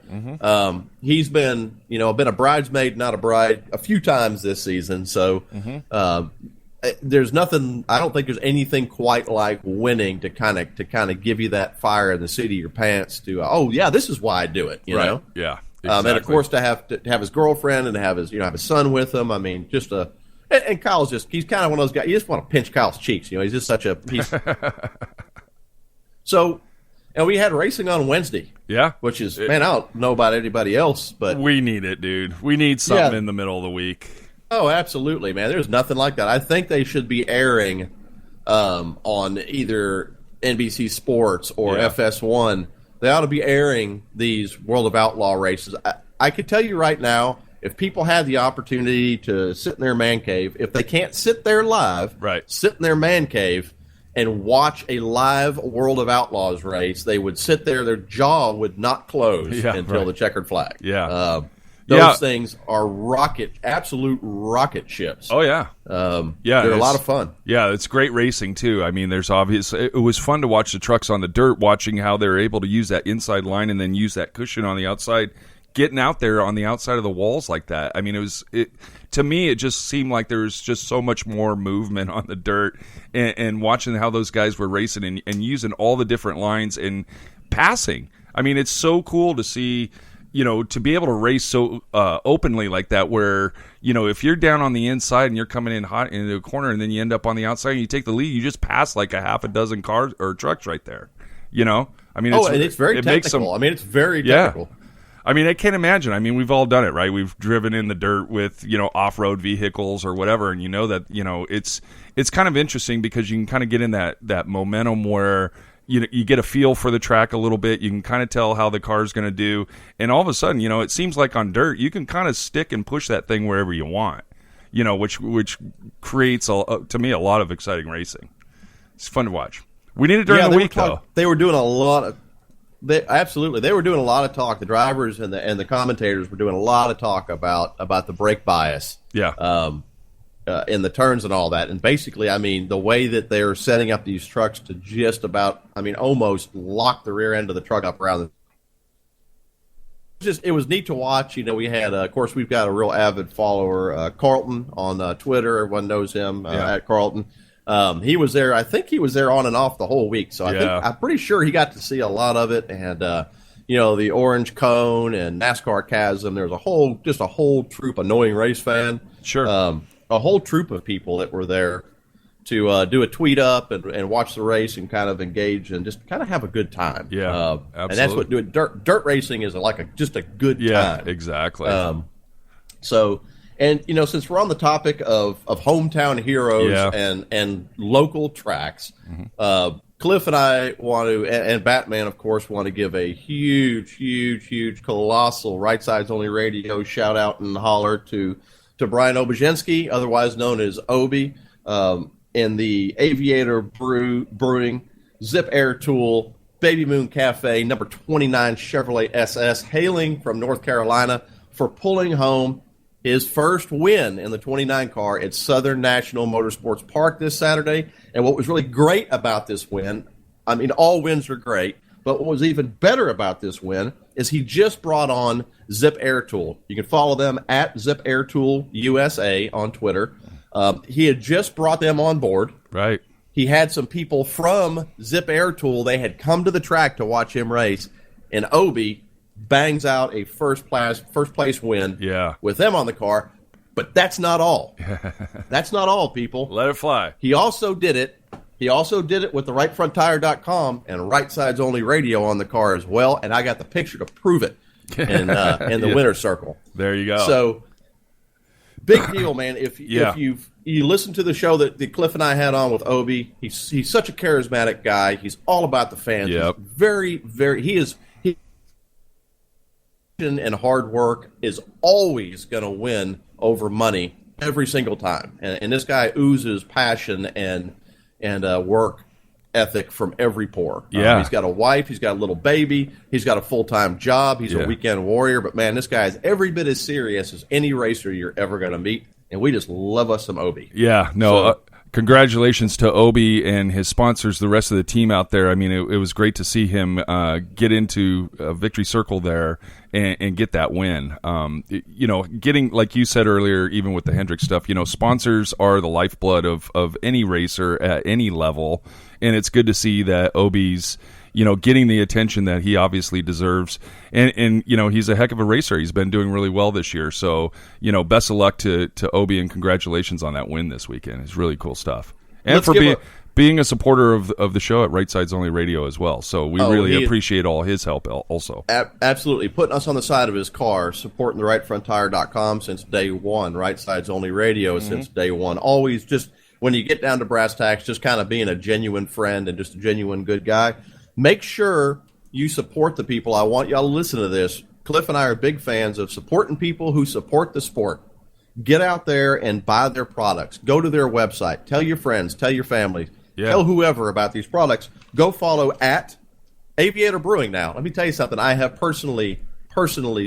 he's been a bridesmaid, not a bride, a few times this season. So there's nothing. I don't think there's anything quite like winning to kind of give you that fire in the seat of your pants. To this is why I do it. You know, yeah. Exactly. And of course to have his girlfriend and to have his son with him. I mean, just a. And Kyle's he's kind of one of those guys, you just want to pinch Kyle's cheeks. You know, he's just such a piece. So, And we had racing on Wednesday. Yeah. Which is, man, I don't know about anybody else, but we need it, dude. We need something in the middle of the week. Oh, absolutely, man. There's nothing like that. I think they should be airing on either NBC Sports or FS1. They ought to be airing these World of Outlaw races. I could tell you right now, if people had the opportunity to sit in their man cave, if they can't sit there live, sit in their man cave and watch a live World of Outlaws race, they would sit there, their jaw would not close until the checkered flag. Those things are absolute rocket ships. Oh, yeah. They're a lot of fun. Yeah, it's great racing, too. I mean, it was fun to watch the trucks on the dirt, watching how they're able to use that inside line and then use that cushion on the outside, getting out there on the outside of the walls like that. I mean, to me, it just seemed like there was just so much more movement on the dirt, and watching how those guys were racing and using all the different lines and passing. I mean, it's so cool to see, to be able to race so openly like that, where, if you're down on the inside and you're coming in hot into a corner and then you end up on the outside and you take the lead, you just pass like a half a dozen cars or trucks right there, I mean, it's very technical. It's very technical. I mean, I can't imagine. I mean, we've all done it, right? We've driven in the dirt with, off-road vehicles or whatever, and that, it's kind of interesting because you can kind of get in that momentum where you get a feel for the track a little bit. You can kind of tell how the car's going to do, and all of a sudden, it seems like on dirt you can kind of stick and push that thing wherever you want, which creates to me a lot of exciting racing. It's fun to watch. We need it during the week, though. They were doing a lot of. They were doing a lot of talk. The drivers and the commentators were doing a lot of talk about the brake bias. In the turns and all that. And basically, the way that they're setting up these trucks to just about, almost lock the rear end of the truck up around it was neat to watch. We had, of course, we've got a real avid follower, Carlton on Twitter. Everyone knows him at Carlton. He was there. I think he was there on and off the whole week. So I'm pretty sure he got to see a lot of it. And, the Orange Cone and NASCAR Chasm, there was a whole troop, Annoying Race Fan. Sure. A whole troop of people that were there to do a tweet up and watch the race and kind of engage and just kind of have a good time. Yeah, absolutely. And that's what dirt racing is just a good time. Yeah, exactly. And since we're on the topic of hometown heroes and local tracks, Cliff and I want to, and Batman, of course, want to give a huge, colossal Right Sides Only Radio shout out and holler to Brian Obuzinski, otherwise known as Obi, in the Aviator Brewing, Zip Air Tool, Baby Moon Cafe, number 29 Chevrolet SS, hailing from North Carolina for pulling home his first win in the 29 car at Southern National Motorsports Park this Saturday. And what was really great about this win, all wins are great, but what was even better about this win is he just brought on Zip Air Tool. You can follow them at Zip Air Tool USA on Twitter. He had just brought them on board. Right. He had some people from Zip Air Tool. They had come to the track to watch him race, and Obi bangs out a first place win with them on the car. But that's not all. That's not all, people. Let it fly. He also did it. He also did it with the rightfronttire.com and Right Sides Only Radio on the car as well, and I got the picture to prove it in the winner's circle. There you go. So, big deal, man. If you listen to the show that Cliff and I had on with Obi, he's such a charismatic guy. He's all about the fans. Yep. He's very and hard work is always going to win over money every single time. And this guy oozes passion and work ethic from every pore. Yeah. He's got a wife. He's got a little baby. He's got a full-time job. He's a weekend warrior. But, man, this guy is every bit as serious as any racer you're ever going to meet. And we just love us some Obi. Yeah, no, congratulations to Obi and his sponsors, the rest of the team out there. It was great to see him get into a victory circle there and get that win. Getting, like you said earlier, even with the Hendrick stuff, sponsors are the lifeblood of any racer at any level, and it's good to see that Obi's getting the attention that he obviously deserves. And he's a heck of a racer. He's been doing really well this year. So, best of luck to Obi, and congratulations on that win this weekend. It's really cool stuff. And for being a supporter of the show at Right Sides Only Radio as well. So we really appreciate all his help also. Absolutely. Putting us on the side of his car, supporting the rightfronttire.com since day one, Right Sides Only Radio since day one. Always just, when you get down to brass tacks, just kind of being a genuine friend and just a genuine good guy. Make sure you support the people. I want y'all to listen to this. Cliff and I are big fans of supporting people who support the sport. Get out there and buy their products. Go to their website. Tell your friends. Tell your family. Yeah. Tell whoever about these products. Go follow at Aviator Brewing now. Let me tell you something. I have personally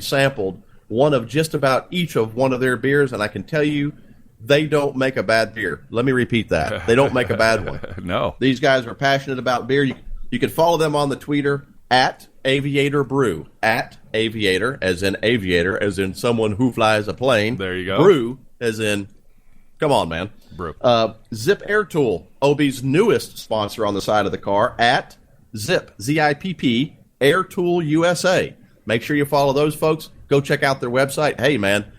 sampled one of just about each of one of their beers, and I can tell you they don't make a bad beer. Let me repeat that. They don't make a bad one. No. These guys are passionate about beer. You can follow them on the Twitter at Aviator Brew. At Aviator, as in aviator, as in someone who flies a plane. There you go. Brew, as in, come on, man. Brew. Zip Air Tool, Obi's newest sponsor on the side of the car, at Zip, Z-I-P-P, Air Tool USA. Make sure you follow those folks. Go check out their website. Hey, man,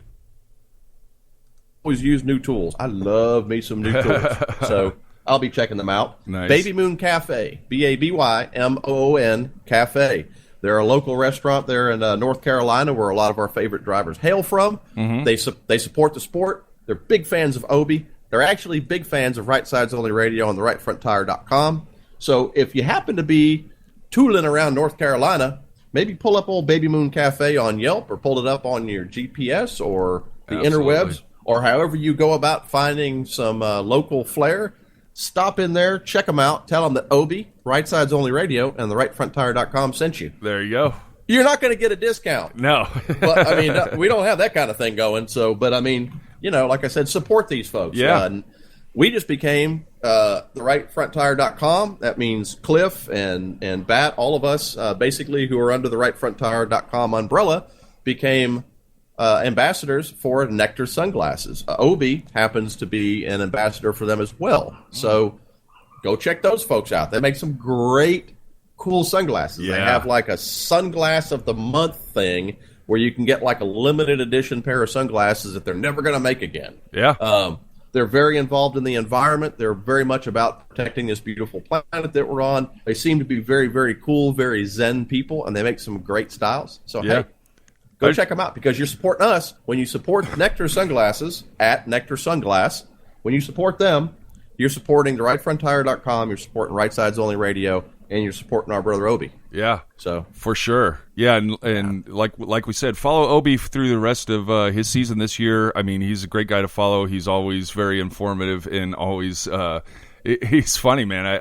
always use new tools. I love me some new tools. So I'll be checking them out. Nice. Baby Moon Cafe, BABYMOON Cafe. They're a local restaurant there in North Carolina where a lot of our favorite drivers hail from. Mm-hmm. They support the sport. They're big fans of Obi. They're actually big fans of Right Sides Only Radio on the rightfronttire.com. So if you happen to be tooling around North Carolina, maybe pull up old Baby Moon Cafe on Yelp or pull it up on your GPS or the interwebs or however you go about finding some local flair. Stop in there, check them out, tell them that Obi, Right Sides Only Radio, and the rightfronttire.com sent you. There you go. You're not going to get a discount. No. But, I mean, we don't have that kind of thing going. So, but, I mean, you know, like I said, support these folks. Yeah. And we just became the rightfronttire.com. That means Cliff and Bat, all of us, basically, who are under the rightfronttire.com umbrella, became ambassadors for Nectar sunglasses. Obi happens to be an ambassador for them as well. So go check those folks out. They make some great, cool sunglasses. Yeah. They have like a sunglass of the month thing where you can get like a limited edition pair of sunglasses that they're never going to make again. Yeah. They're very involved in the environment. They're very much about protecting this beautiful planet that we're on. They seem to be very, very cool, very zen people, and they make some great styles. So, hey, go check them out because you're supporting us. When you support Nectar Sunglasses at Nectar Sunglass, when you support them, you're supporting the rightfronttire.com, you're supporting Right Sides Only Radio, and you're supporting our brother Obi. Yeah, so for sure. Yeah, and like we said, follow Obi through the rest of his season this year. I mean, he's a great guy to follow. He's always very informative and always he's funny, man.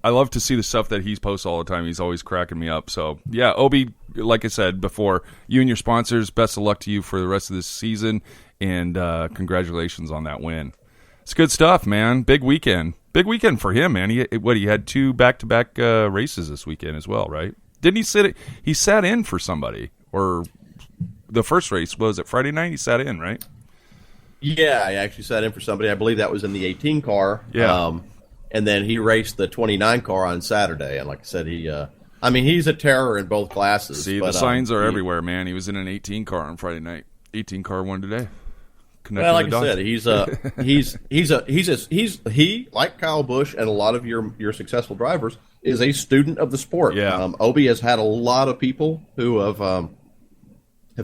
I love to see the stuff that he posts all the time. He's always cracking me up. So yeah, Obi, like I said before, you and your sponsors, best of luck to you for the rest of this season, and congratulations on that win. It's good stuff, man. Big weekend for him, man. He had 2 back-to-back races this weekend as well, right? Didn't he sit? He sat in for somebody, or the first race was it Friday night? He sat in, right? Yeah, I actually sat in for somebody. I believe that was in the 18 car. Yeah. And then he raced the 29 car on Saturday, and like I said, he's a terror in both classes. See, the signs are everywhere, man. He was in an 18 car on Friday night. 18 car won today. Well, like I said, he like Kyle Busch and a lot of your successful drivers is a student of the sport. Yeah. Obi has had a lot of people who have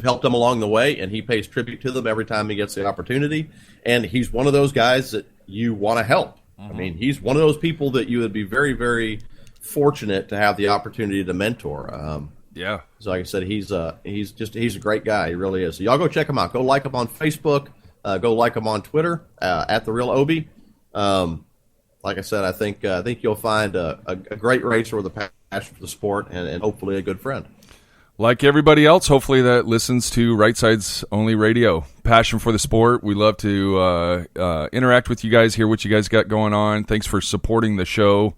helped him along the way, and he pays tribute to them every time he gets the opportunity. And he's one of those guys that you want to help. Mm-hmm. I mean, he's one of those people that you would be very, very fortunate to have the opportunity to mentor. Yeah. So like I said, he's a great guy. He really is. So y'all go check him out. Go like him on Facebook. Go like him on Twitter at The Real Obi. Like I said, I think you'll find a great racer with a passion for the sport and hopefully a good friend. Like everybody else, hopefully that listens to Right Sides Only Radio. Passion for the sport. We love to interact with you guys, hear what you guys got going on. Thanks for supporting the show,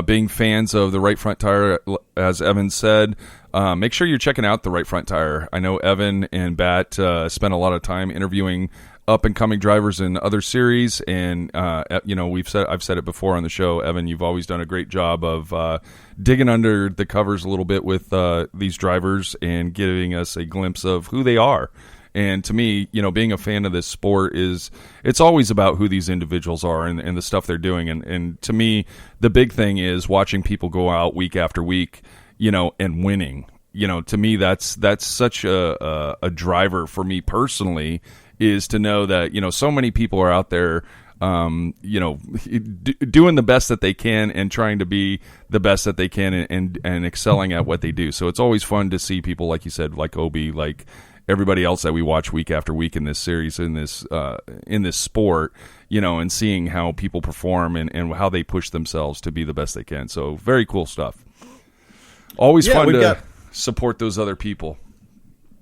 being fans of the Right Front Tire, as Evan said. Make sure you're checking out the Right Front Tire. I know Evan and Bat spent a lot of time interviewing up-and-coming drivers in other series, and I've said it before on the show, Evan, you've always done a great job of digging under the covers a little bit with these drivers and giving us a glimpse of who they are And to me, being a fan of this sport it's always about who these individuals are and the stuff they're doing. And to me, the big thing is watching people go out week after week, and winning. To me, that's such a driver for me personally, is to know that, so many people are out there, doing the best that they can and trying to be the best that they can and excelling at what they do. So it's always fun to see people, like you said, like Obi, like everybody else that we watch week after week in this series, in this sport, and seeing how people perform and how they push themselves to be the best they can. So very cool stuff. Always fun to support those other people.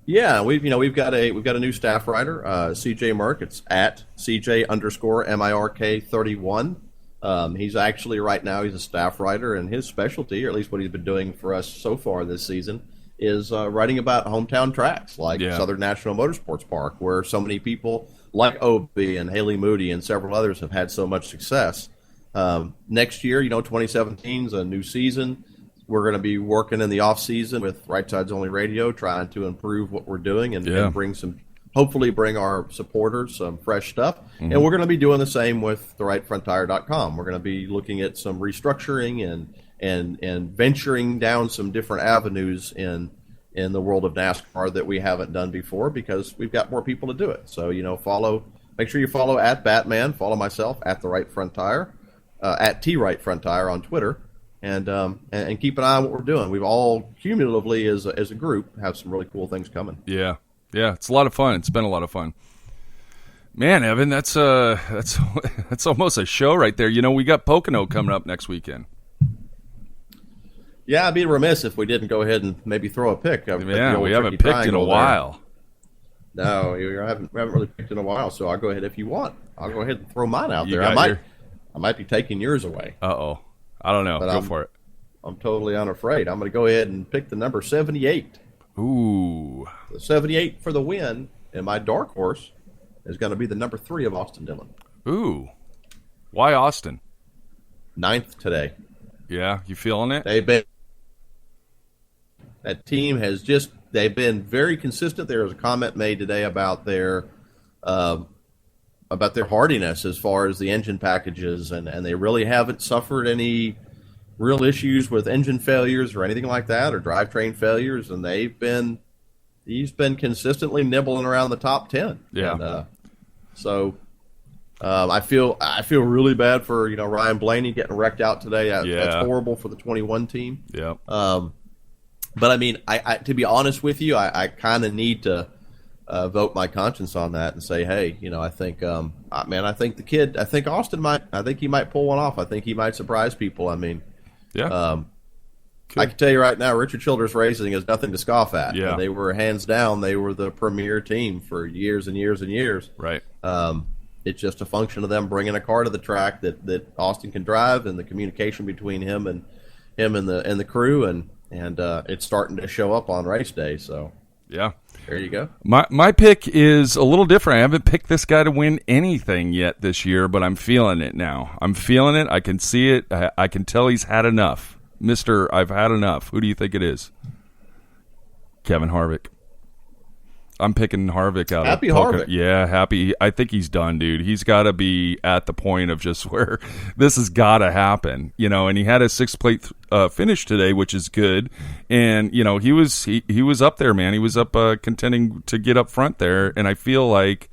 Yeah, we've got a new staff writer, CJ Merck. It's at CJ_MIRK31. He's actually right now he's a staff writer, and his specialty, or at least what he's been doing for us so far this season, is writing about hometown tracks like Southern National Motorsports Park, where so many people like Obi and Haley Moody and several others have had so much success. Next year, 2017 is a new season. We're going to be working in the off season with Right Sides Only Radio, trying to improve what we're doing and hopefully bring our supporters some fresh stuff. Mm-hmm. And we're going to be doing the same with therightfronttire.com. We're going to be looking at some restructuring and venturing down some different avenues in the world of NASCAR that we haven't done before, because we've got more people to do it. So, make sure you follow at Batman, follow myself at The Right Front Tire, at T Right Front Tire on Twitter. And keep an eye on what we're doing. We've all cumulatively as a group have some really cool things coming. Yeah, it's a lot of fun. It's been a lot of fun. Man, Evan, that's almost a show right there. We got Pocono coming up next weekend. Yeah, I'd be remiss if we didn't go ahead and maybe throw a pick. Yeah, we haven't picked in a while. No, we haven't really picked in a while. So I'll go ahead if you want. I'll go ahead and throw mine out there. I might be taking yours away. Uh-oh. I don't know. Go for it. I'm totally unafraid. I'm going to go ahead and pick the number 78. Ooh. The 78 for the win, and my dark horse is going to be the number 3 of Austin Dillon. Ooh. Why Austin? 9th today. Yeah, you feeling it? That team they've been very consistent. There was a comment made today about their hardiness as far as the engine packages, and they really haven't suffered any real issues with engine failures or anything like that, or drivetrain failures, and he's been consistently nibbling around the top 10. Yeah. And, I feel really bad for Ryan Blaney getting wrecked out today. That's horrible for the 21 team. Yeah. But I mean, I to be honest with you, I kind of need to vote my conscience on that and say, hey, I think, I think the kid, I think Austin he might pull one off. I think he might surprise people. I mean, yeah. I can tell you right now, Richard Childress Racing is nothing to scoff at. Yeah. They were hands down, they were the premier team for years and years and years. Right. It's just a function of them bringing a car to the track that Austin can drive, and the communication between him and the crew, and it's starting to show up on race day. So yeah. There you go. My pick is a little different. I haven't picked this guy to win anything yet this year, but I'm feeling it now. I'm feeling it. I can see it. I can tell he's had enough. Mr. I've had enough. Who do you think it is? Kevin Harvick. I'm picking Harvick out. Happy of Harvick. Yeah, happy. I think he's done, dude. He's got to be at the point of just where this has got to happen, and he had a 6th place finish today, which is good. And, he was up there, man. He was up contending to get up front there. And I feel like,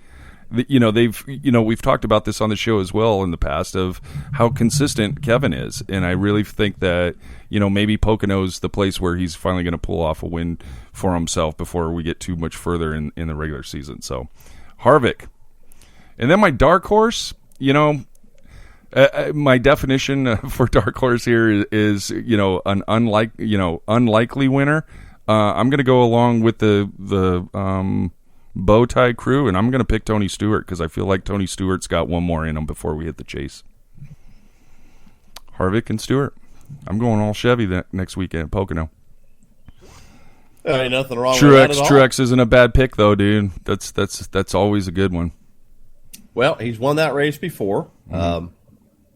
we've talked about this on the show as well in the past of how consistent Kevin is. And I really think that, maybe Pocono's the place where he's finally going to pull off a win for himself before we get too much further in the regular season. So Harvick. And then my dark horse, my definition for dark horse here is an unlikely winner. I'm going to go along with the bow tie crew, and I'm going to pick Tony Stewart because I feel like Tony Stewart's got one more in him before we hit the chase. Harvick and Stewart. I'm going all Chevy that next weekend at Pocono. There ain't nothing wrong with that at all. Truex isn't a bad pick though, dude. That's always a good one. Well, he's won that race before. Mm-hmm.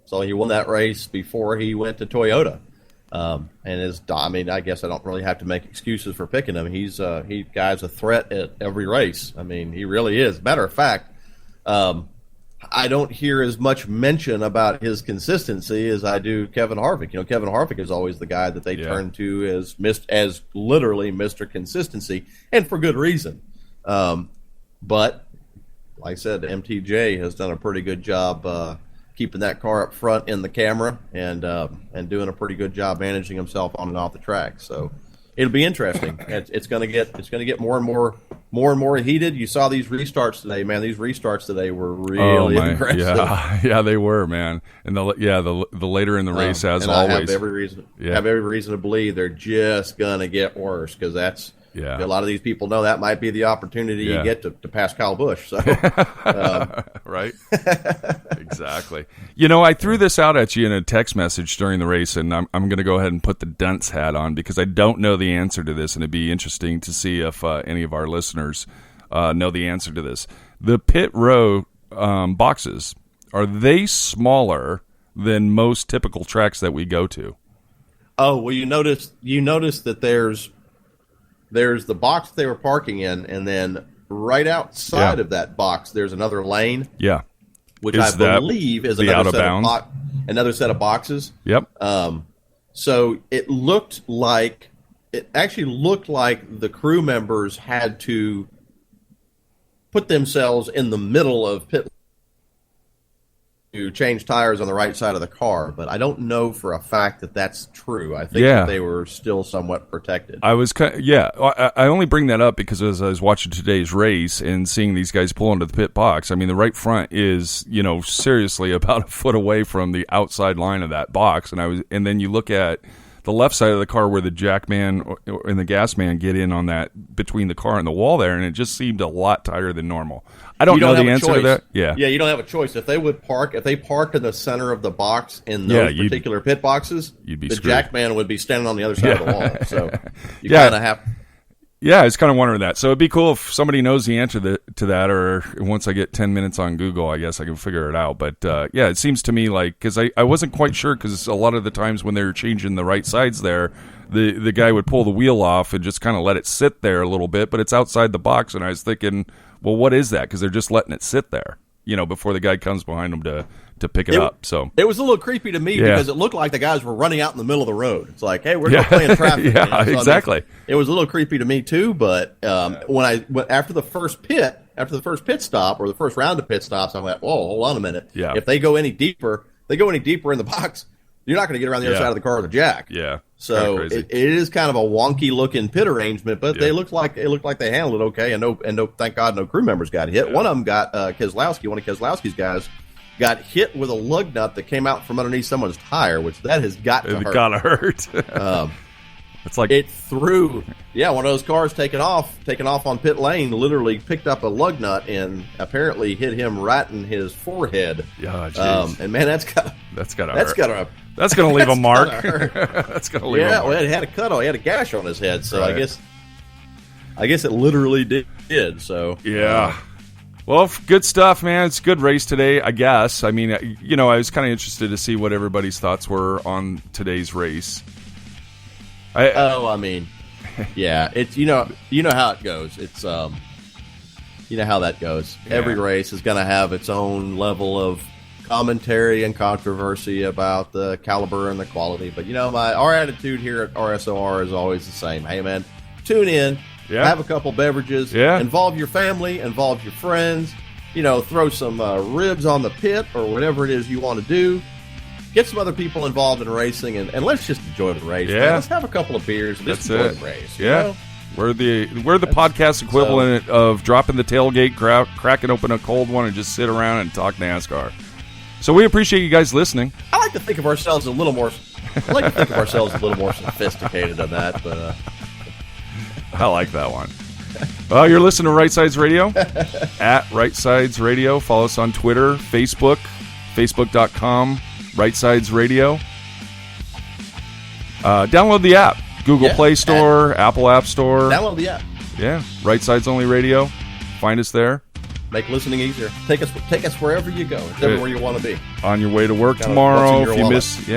So he won that race before he went to Toyota. I mean, I guess I don't really have to make excuses for picking him. Guy's a threat at every race. I mean, he really is. Matter of fact, I don't hear as much mention about his consistency as I do Kevin Harvick. You know, Kevin Harvick is always the guy that they turn to as literally Mr. Consistency, and for good reason. But like I said, MTJ has done a pretty good job keeping that car up front in the camera and doing a pretty good job managing himself on and off the track. So it'll be interesting. It's going to get more and more heated. You saw these restarts today, man. These restarts today were really aggressive. Yeah, they were, man. And the later in the race, as and always, I have every reason to believe they're just going to get worse because that's. Yeah. A lot of these people know that might be the opportunity you get to pass Kyle Busch. So, right? Exactly. You know, I threw this out at you in a text message during the race, and I'm going to go ahead and put the dunce hat on because I don't know the answer to this, and it'd be interesting to see if any of our listeners know the answer to this. The pit row boxes, are they smaller than most typical tracks that we go to? Oh, well, you notice that there's the box they were parking in, and then right outside of that box, there's another lane. Yeah, which I believe is another set of boxes. Yep. So it actually looked like the crew members had to put themselves in the middle of pit to change tires on the right side of the car, but I don't know for a fact that that's true. I think that they were still somewhat protected. I only bring that up because as I was watching today's race and seeing these guys pull into the pit box, I mean, the right front is, you know, seriously about a foot away from the outside line of that box, and then you look at the left side of the car where the jack man and the gas man get in on that between the car and the wall there, and it just seemed a lot tighter than normal. I don't know the answer to that. Yeah, you don't have a choice. If they park in the center of the box in those particular pit boxes, the jack man would be standing on the other side of the wall. So you kind of have. Yeah, I was kind of wondering that. So it'd be cool if somebody knows the answer to that, or once I get 10 minutes on Google, I guess I can figure it out. But it seems to me like, because I wasn't quite sure, because a lot of the times when they were changing the right sides there, the guy would pull the wheel off and just kind of let it sit there a little bit, but it's outside the box, and I was thinking, well, what is that? Because they're just letting it sit there, you know, before the guy comes behind them to pick it up. So it was a little creepy to me because it looked like the guys were running out in the middle of the road. It's like, hey, we're not playing traffic. So exactly. It was a little creepy to me too. But after the first pit stop or the first round of pit stops, I went, whoa, hold on a minute. Yeah. If they go any deeper in the box, you're not going to get around the other side of the car with a jack. Yeah. So it is kind of a wonky looking pit arrangement, but they looked like they handled it okay, and no, thank God, no crew members got hit. Yeah. One of them got Keselowski. One of Keselowski's guys got hit with a lug nut that came out from underneath someone's tire, which that has got to hurt. It got to hurt. It's like it threw. Yeah, one of those cars taking off on pit lane, literally picked up a lug nut and apparently hit him right in his forehead. Yeah, and man, that's got to. That's going to leave a mark. That's going to leave a mark. Well, it had a cut on. He had a gash on his head. So right. I guess it literally did. So yeah. Well, good stuff, man. It's a good race today, I guess. I mean, you know, I was kind of interested to see what everybody's thoughts were on today's race. Yeah. It's you know how it goes. It's you know how that goes. Yeah. Every race is going to have its own level of commentary and controversy about the caliber and the quality, but you know, our attitude here at RSOR is always the same. Hey man, tune in, have a couple beverages, involve your family, involve your friends, you know, throw some ribs on the pit or whatever it is you want to do. Get some other people involved in racing, and let's just enjoy the race. Man. Let's have a couple of beers and just enjoy the race. Yeah. You know? We're the podcast equivalent of dropping the tailgate, cracking open a cold one, and just sit around and talk NASCAR. So we appreciate you guys listening. I like to think of ourselves a little more sophisticated than that, but I like that one. Well, you're listening to Right Sides Radio at Right Sides Radio. Follow us on Twitter, Facebook, facebook.com, Right Sides Radio. Download the app, Google Play Store, Apple App Store. Download the app. Yeah, Right Sides Only Radio. Find us there. Make listening easier. Take us wherever you go. It's everywhere you want to be. On your way to work tomorrow, if you miss,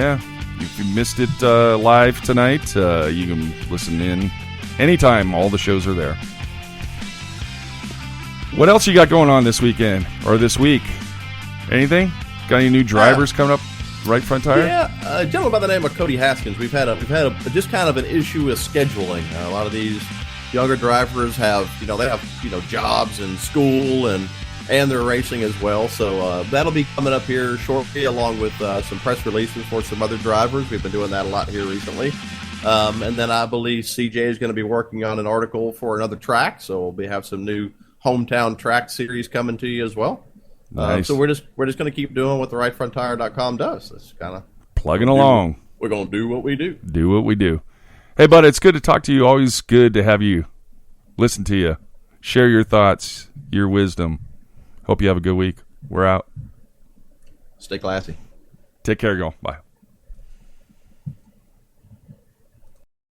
if you missed it live tonight, you can listen in anytime. All the shows are there. What else you got going on this weekend or this week? Anything? Got any new drivers coming up? Right front tire? Yeah, a gentleman by the name of Cody Haskins. We've had just kind of an issue with scheduling. A lot of these younger drivers have jobs and school and they're racing as well. So that'll be coming up here shortly, along with some press releases for some other drivers. We've been doing that a lot here recently. And then I believe CJ is going to be working on an article for another track. So we'll have some new hometown track series coming to you as well. Nice. So we're just going to keep doing what the rightfronttire.com does. It's kind of plugging along. We're going to do what we do. Do what we do. Hey, bud, it's good to talk to you. Always good to have you. Listen to you. Share your thoughts, your wisdom. Hope you have a good week. We're out. Stay classy. Take care, y'all. Bye.